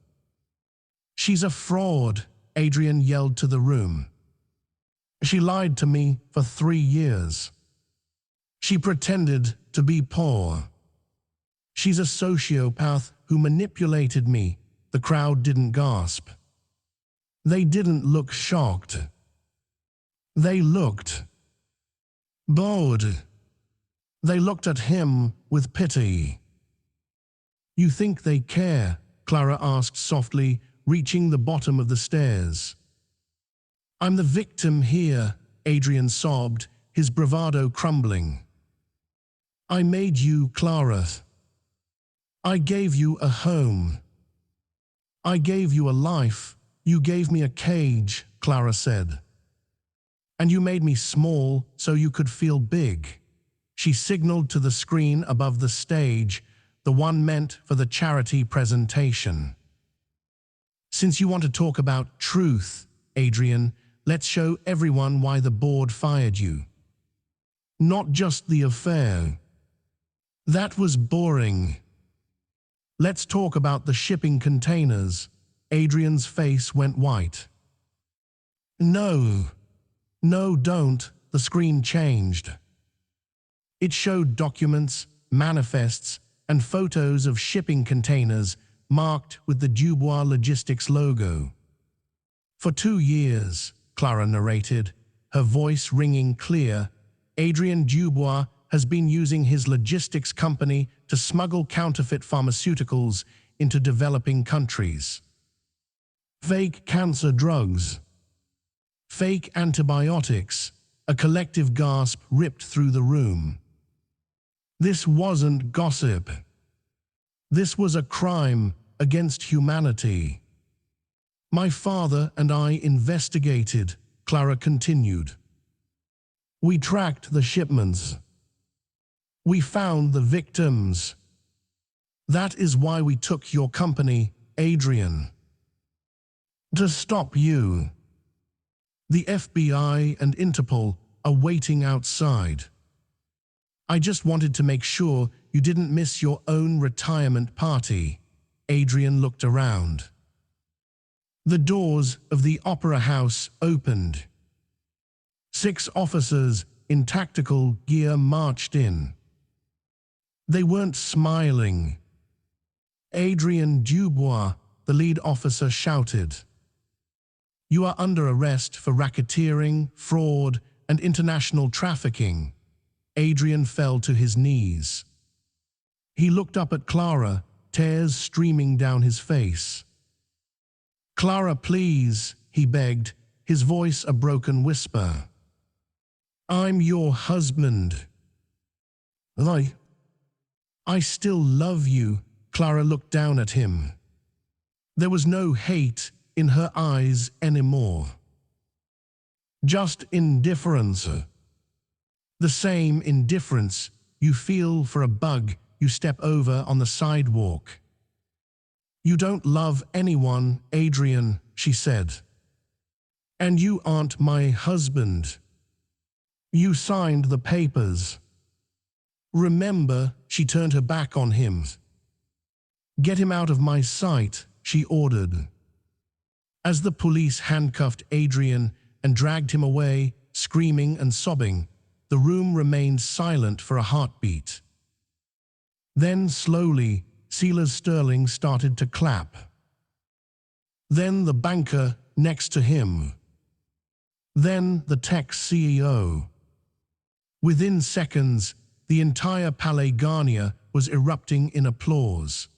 She's a fraud, Adrian yelled to the room. She lied to me for 3 years. She pretended to be poor. She's a sociopath who manipulated me. The crowd didn't gasp. They didn't look shocked. They looked bored. They looked at him with pity. You think they care? Clara asked softly, reaching the bottom of the stairs. I'm the victim here, Adrian sobbed, his bravado crumbling. I made you, Clara. I gave you a home. I gave you a life. You gave me a cage, Clara said. And you made me small so you could feel big. She signaled to the screen above the stage, the one meant for the charity presentation. Since you want to talk about truth, Adrian, let's show everyone why the board fired you. Not just the affair. That was boring. Let's talk about the shipping containers. Adrian's face went white. No. No, don't. The screen changed. It showed documents, manifests, and photos of shipping containers marked with the Dubois Logistics logo. For 2 years, Clara narrated, her voice ringing clear, Adrian Dubois has been using his logistics company to smuggle counterfeit pharmaceuticals into developing countries. Fake cancer drugs. Fake antibiotics. A collective gasp ripped through the room. This wasn't gossip. This was a crime against humanity. My father and I investigated, Clara continued. We tracked the shipments. We found the victims. That is why we took your company, Adrian. To stop you. The FBI and Interpol are waiting outside. I just wanted to make sure you didn't miss your own retirement party. Adrian looked around. The doors of the opera house opened. 6 officers in tactical gear marched in. They weren't smiling. Adrian Dubois, the lead officer, shouted, "You are under arrest for racketeering, fraud, and international trafficking." Adrian fell to his knees. He looked up at Clara, tears streaming down his face. "Clara, please," he begged, his voice a broken whisper. "I'm your husband. I still love you." Clara looked down at him. There was no hate in her eyes anymore. Just indifference. The same indifference you feel for a bug you step over on the sidewalk. "You don't love anyone, Adrian," she said. "And you aren't my husband. You signed the papers. Remember," she turned her back on him. "Get him out of my sight," she ordered. As the police handcuffed Adrian and dragged him away, screaming and sobbing, the room remained silent for a heartbeat. Then, slowly, Silas Stirling started to clap. Then the banker next to him. Then the tech CEO. Within seconds, the entire Palais Garnier was erupting in applause.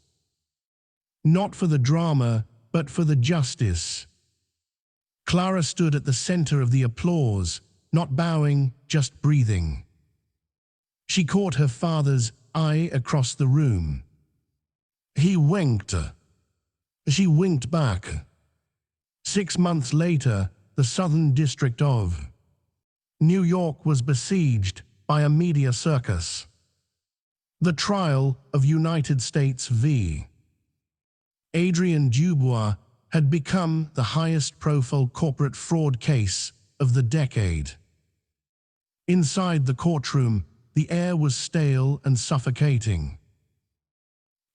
Not for the drama, but for the justice. Clara stood at the center of the applause, not bowing, just breathing. She caught her father's eye across the room. He winked. She winked back. 6 months later, the Southern District of New York was besieged by a media circus. The trial of United States v. Adrian Dubois had become the highest-profile corporate fraud case of the decade. Inside the courtroom, the air was stale and suffocating.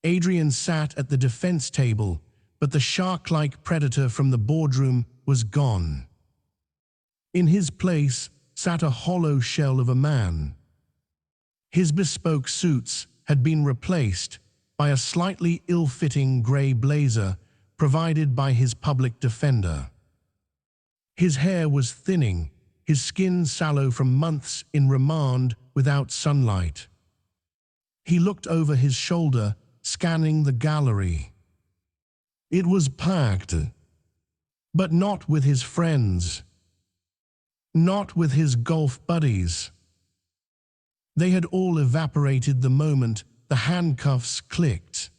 Adrian sat at the defense table, but the shark-like predator from the boardroom was gone. In his place sat a hollow shell of a man. His bespoke suits had been replaced by a slightly ill-fitting gray blazer provided by his public defender. His hair was thinning, his skin sallow from months in remand without sunlight. He looked over his shoulder, scanning the gallery. It was packed, but not with his friends. Not with his golf buddies. They had all evaporated the moment the handcuffs clicked.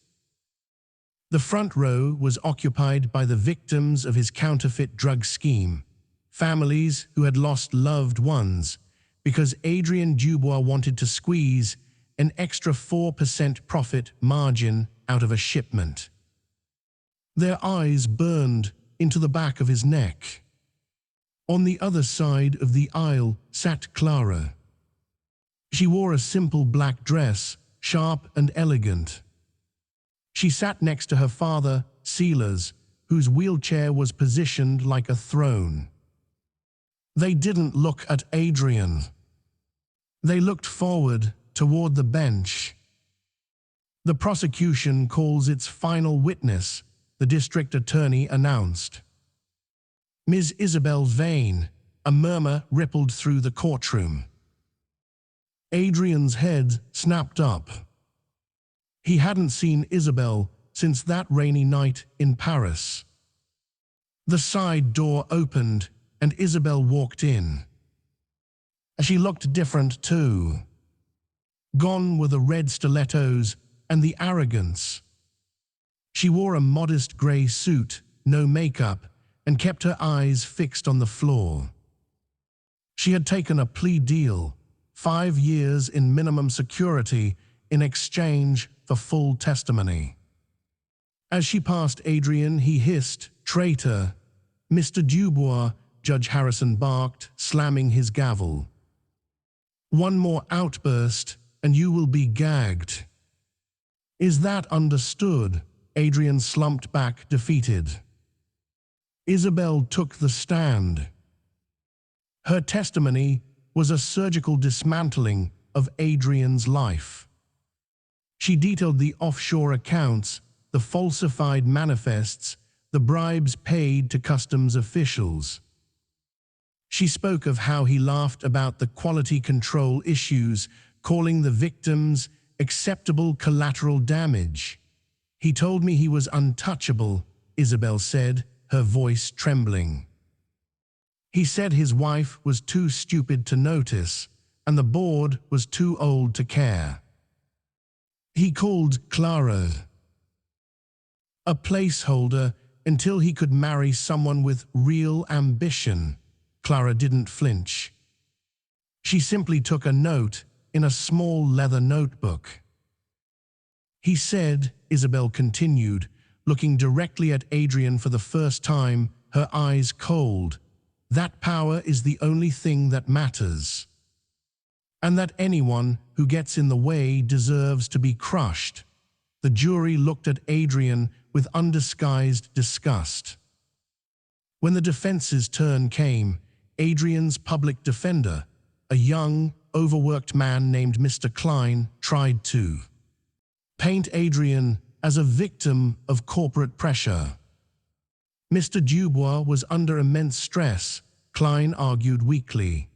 The front row was occupied by the victims of his counterfeit drug scheme, families who had lost loved ones because Adrian Dubois wanted to squeeze an extra 4% profit margin out of a shipment. Their eyes burned into the back of his neck. On the other side of the aisle sat Clara. She wore a simple black dress, sharp and elegant. She sat next to her father, Silas, whose wheelchair was positioned like a throne. They didn't look at Adrian. They looked forward toward the bench. "The prosecution calls its final witness," the district attorney announced. "Ms. Isabel Vane," a murmur rippled through the courtroom. Adrian's head snapped up. He hadn't seen Isabel since that rainy night in Paris. The side door opened and Isabel walked in. She looked different too. Gone were the red stilettos and the arrogance. She wore a modest grey suit, no makeup, and kept her eyes fixed on the floor. She had taken a plea deal, 5 years in minimum security in exchange for full testimony. As she passed Adrian, he hissed, "Traitor!" "Mr. Dubois," Judge Harrison barked, slamming his gavel. "One more outburst, and you will be gagged." "Is that understood?" Adrian slumped back, defeated. Isabel took the stand. Her testimony was a surgical dismantling of Adrian's life. She detailed the offshore accounts, the falsified manifests, the bribes paid to customs officials. She spoke of how he laughed about the quality control issues, calling the victims acceptable collateral damage. "He told me he was untouchable," Isabel said, her voice trembling. "He said his wife was too stupid to notice, and the board was too old to care. He called Clara a placeholder until he could marry someone with real ambition." Clara didn't flinch. She simply took a note in a small leather notebook. "He said," Isabel continued, looking directly at Adrian for the first time, her eyes cold, "that power is the only thing that matters, and that anyone who gets in the way deserves to be crushed." The jury looked at Adrian with undisguised disgust. When the defense's turn came, Adrian's public defender, a young, overworked man named Mr. Klein, tried to paint Adrian as a victim of corporate pressure. Mr. Dubois was under immense stress, Klein argued weakly.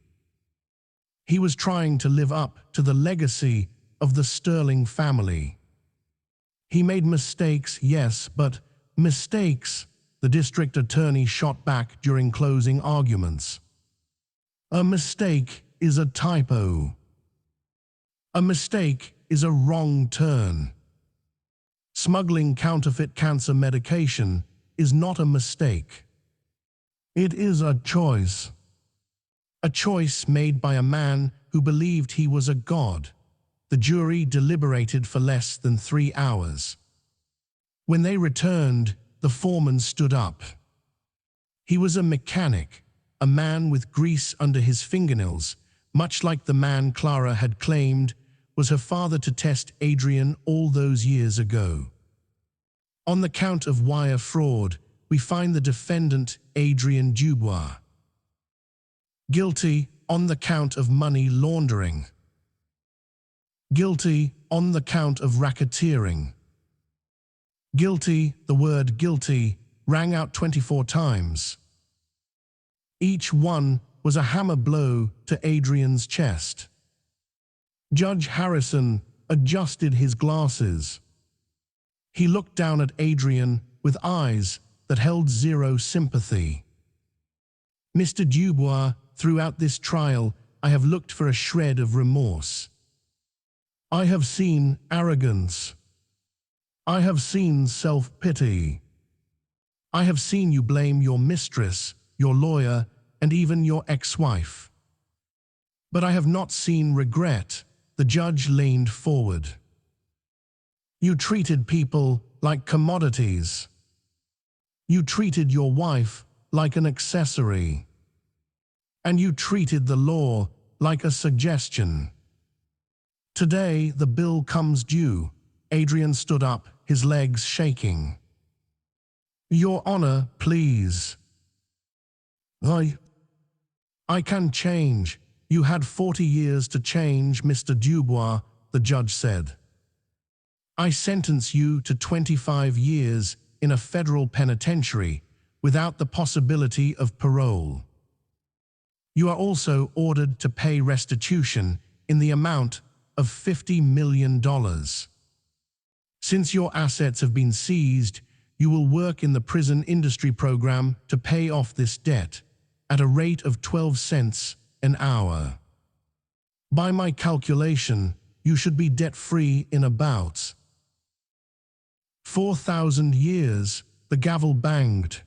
He was trying to live up to the legacy of the Stirling family. "He made mistakes, yes, but mistakes," the district attorney shot back during closing arguments. "A mistake is a typo. A mistake is a wrong turn. Smuggling counterfeit cancer medication is not a mistake. It is a choice. A choice made by a man who believed he was a god." The jury deliberated for less than 3 hours. When they returned, the foreman stood up. He was a mechanic, a man with grease under his fingernails, much like the man Clara had claimed was her father to test Adrian all those years ago. On the count of wire fraud, we find the defendant, Adrian Dubois, guilty on the count of money laundering, guilty on the count of racketeering. Guilty, the word guilty, rang out 24 times. Each one was a hammer blow to Adrian's chest. Judge Harrison adjusted his glasses. He looked down at Adrian with eyes that held zero sympathy. "Mr. Dubois, throughout this trial, I have looked for a shred of remorse. I have seen arrogance. I have seen self-pity. I have seen you blame your mistress, your lawyer, and even your ex-wife. But I have not seen regret." The judge leaned forward. "You treated people like commodities. You treated your wife like an accessory. And you treated the law like a suggestion. Today, the bill comes due." Adrian stood up, his legs shaking. "Your Honor, please. I can change. You had 40 years to change, Mr. Dubois," the judge said. "I sentence you to 25 years in a federal penitentiary without the possibility of parole. You are also ordered to pay restitution in the amount of $50 million. Since your assets have been seized, you will work in the prison industry program to pay off this debt at a rate of 12 cents an hour. By my calculation, you should be debt-free in about 4,000 years. The gavel banged.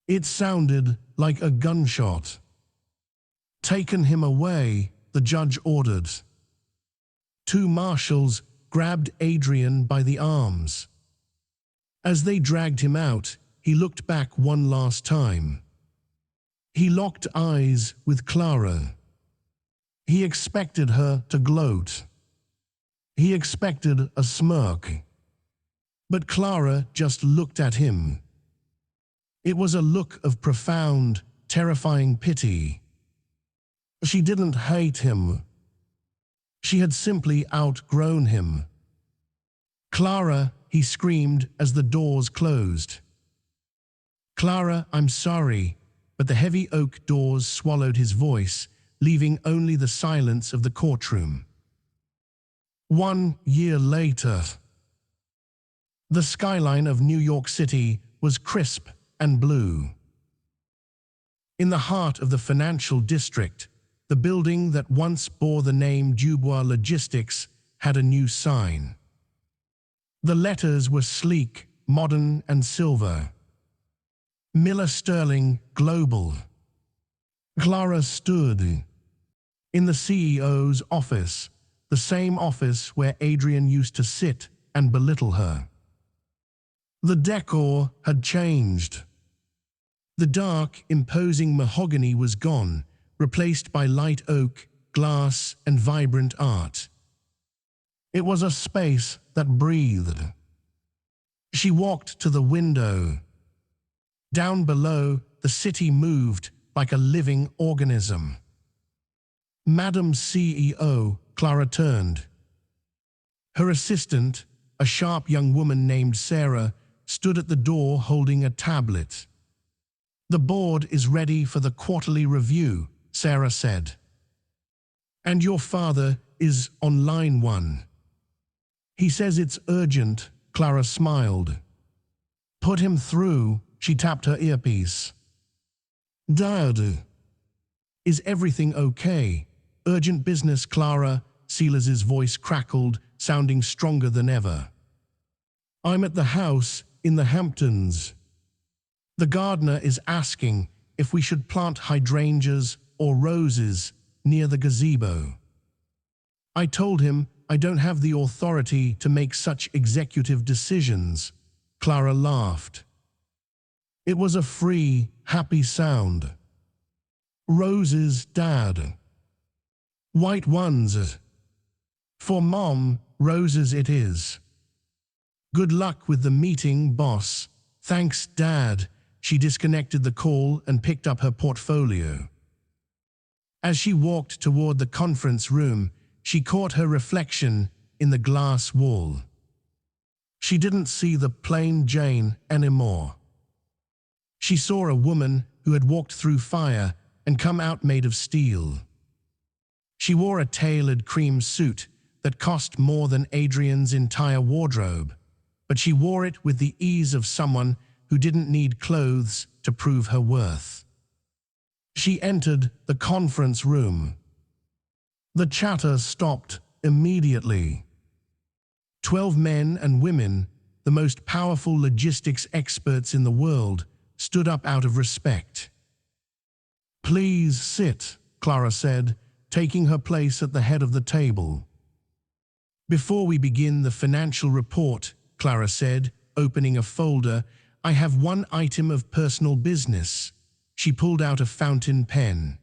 It sounded like a gunshot. Taken him away, the judge ordered. Two marshals grabbed Adrian by the arms. As they dragged him out, he looked back one last time. He locked eyes with Clara. He expected her to gloat. He expected a smirk. But Clara just looked at him. It was a look of profound, terrifying pity. She didn't hate him. She had simply outgrown him. "Clara," he screamed as the doors closed. "Clara, I'm sorry," but the heavy oak doors swallowed his voice, leaving only the silence of the courtroom. 1 year later, the skyline of New York City was crisp and blue. In the heart of the financial district, the building that once bore the name Dubois Logistics had a new sign. The letters were sleek, modern, and silver. Miller Stirling Global. Clara stood in the CEO's office, the same office where Adrian used to sit and belittle her. The decor had changed. The dark, imposing mahogany was gone, replaced by light oak, glass, and vibrant art. It was a space that breathed. She walked to the window. Down below, the city moved like a living organism. "Madam CEO," Clara turned. Her assistant, a sharp young woman named Sarah, stood at the door holding a tablet. "The board is ready for the quarterly review," Sarah said. "And your father is on line 1. He says it's urgent," Clara smiled. "Put him through," she tapped her earpiece. "Dad, is everything okay? Urgent business, Clara," Silas's voice crackled, sounding stronger than ever. "I'm at the house in the Hamptons. The gardener is asking if we should plant hydrangeas or roses near the gazebo. I told him I don't have the authority to make such executive decisions." Clara laughed. It was a free, happy sound. "Roses, Dad. White ones. For Mom, roses it is. Good luck with the meeting, boss." "Thanks, Dad." She disconnected the call and picked up her portfolio. As she walked toward the conference room, she caught her reflection in the glass wall. She didn't see the plain Jane anymore. She saw a woman who had walked through fire and come out made of steel. She wore a tailored cream suit that cost more than Adrian's entire wardrobe, but she wore it with the ease of someone who didn't need clothes to prove her worth. She entered the conference room. The chatter stopped immediately. 12 men and women, the most powerful logistics experts in the world, stood up out of respect. "Please sit," Clara said, taking her place at the head of the table. "Before we begin the financial report," Clara said, opening a folder, "I have one item of personal business." She pulled out a fountain pen.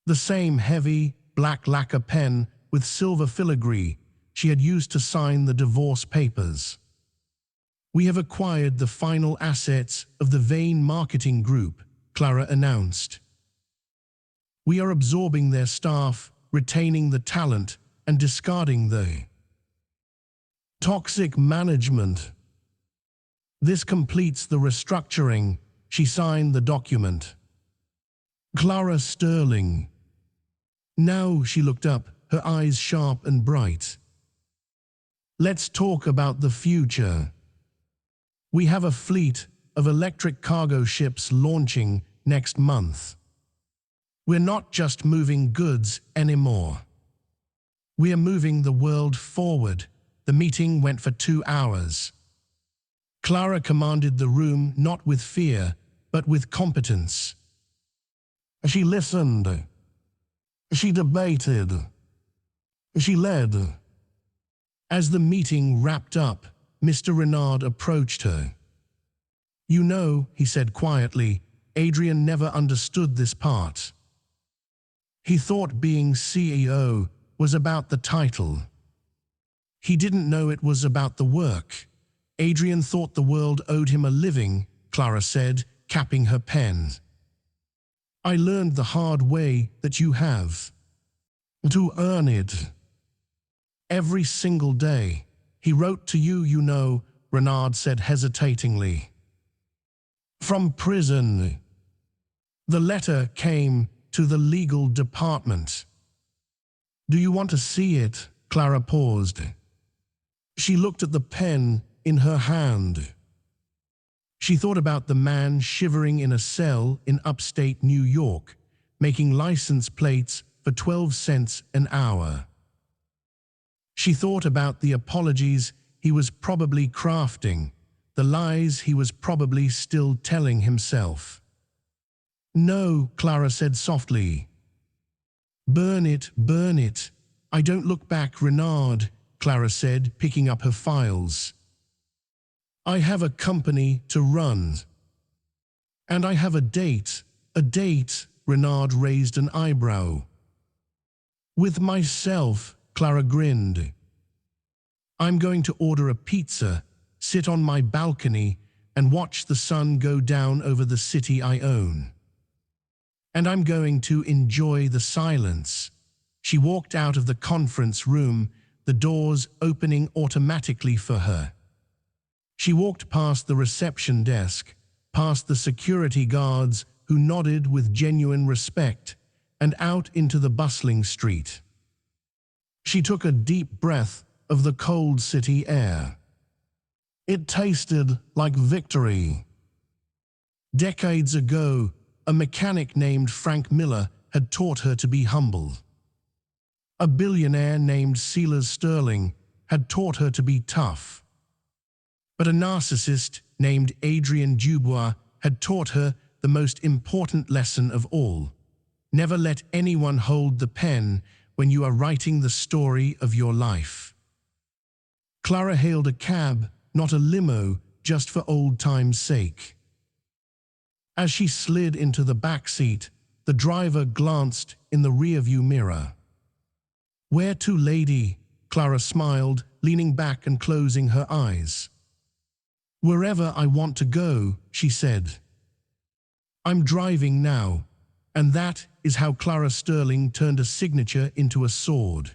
The same heavy, black lacquer pen with silver filigree she had used to sign the divorce papers. "We have acquired the final assets of the Vane Marketing Group," Clara announced. "We are absorbing their staff, retaining the talent, and discarding the toxic management. This completes the restructuring." She signed the document. "Clara Stirling, Now she looked up, her eyes sharp and bright. Let's talk about the future. We have a fleet of electric cargo ships launching next month. We're not just moving goods anymore. We are moving the world forward. The meeting went for 2 hours. Clara commanded the room not with fear, but with competence. She listened. She debated. She led. As the meeting wrapped up, Mr. Renard approached her. You know, he said quietly, Adrian never understood this part. He thought being CEO was about the title. He didn't know it was about the work. Adrian thought the world owed him a living, Clara said, capping her pen. I learned the hard way that you have. To earn it. Every single day. He wrote to you, you know, Renard said hesitatingly. From prison. The letter came to the legal department. Do you want to see it? Clara paused. She looked at the pen in her hand. She thought about the man shivering in a cell in upstate New York, making license plates for 12 cents an hour. She thought about the apologies he was probably crafting, the lies he was probably still telling himself. No, Clara said softly. Burn it, burn it. I don't look back, Renard, Clara said, picking up her files. I have a company to run. And I have a date, Renard raised an eyebrow. With myself, Clara grinned. I'm going to order a pizza, sit on my balcony, and watch the sun go down over the city I own. And I'm going to enjoy the silence. She walked out of the conference room, the doors opening automatically for her. She walked past the reception desk, past the security guards who nodded with genuine respect, and out into the bustling street. She took a deep breath of the cold city air. It tasted like victory. Decades ago, a mechanic named Frank Miller had taught her to be humble. A billionaire named Silas Stirling had taught her to be tough. But a narcissist named Adrian Dubois had taught her the most important lesson of all. Never let anyone hold the pen when you are writing the story of your life. Clara hailed a cab, not a limo, just for old time's sake. As she slid into the back seat, the driver glanced in the rearview mirror. Where to, lady? Clara smiled, leaning back and closing her eyes. Wherever I want to go, she said. I'm driving now, and that is how Clara Stirling turned a signature into a sword.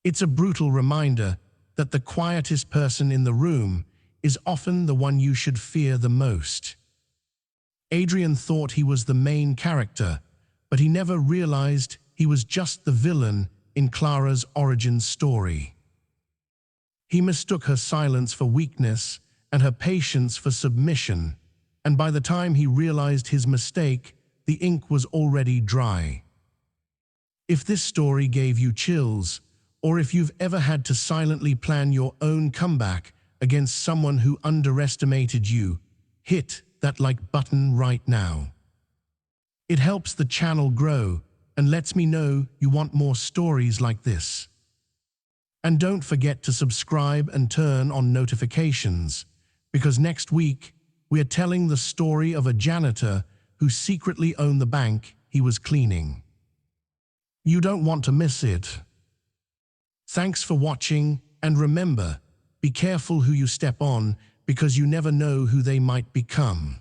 It's a brutal reminder that the quietest person in the room is often the one you should fear the most. Adrian thought he was the main character, but he never realized he was just the villain in Clara's origin story. He mistook her silence for weakness and her patience for submission, and by the time he realized his mistake, the ink was already dry. If this story gave you chills, or if you've ever had to silently plan your own comeback against someone who underestimated you, hit that like button right now. It helps the channel grow and lets me know you want more stories like this. And don't forget to subscribe and turn on notifications, because next week we are telling the story of a janitor who secretly owned the bank he was cleaning. You don't want to miss it. Thanks for watching, and remember, be careful who you step on, because you never know who they might become.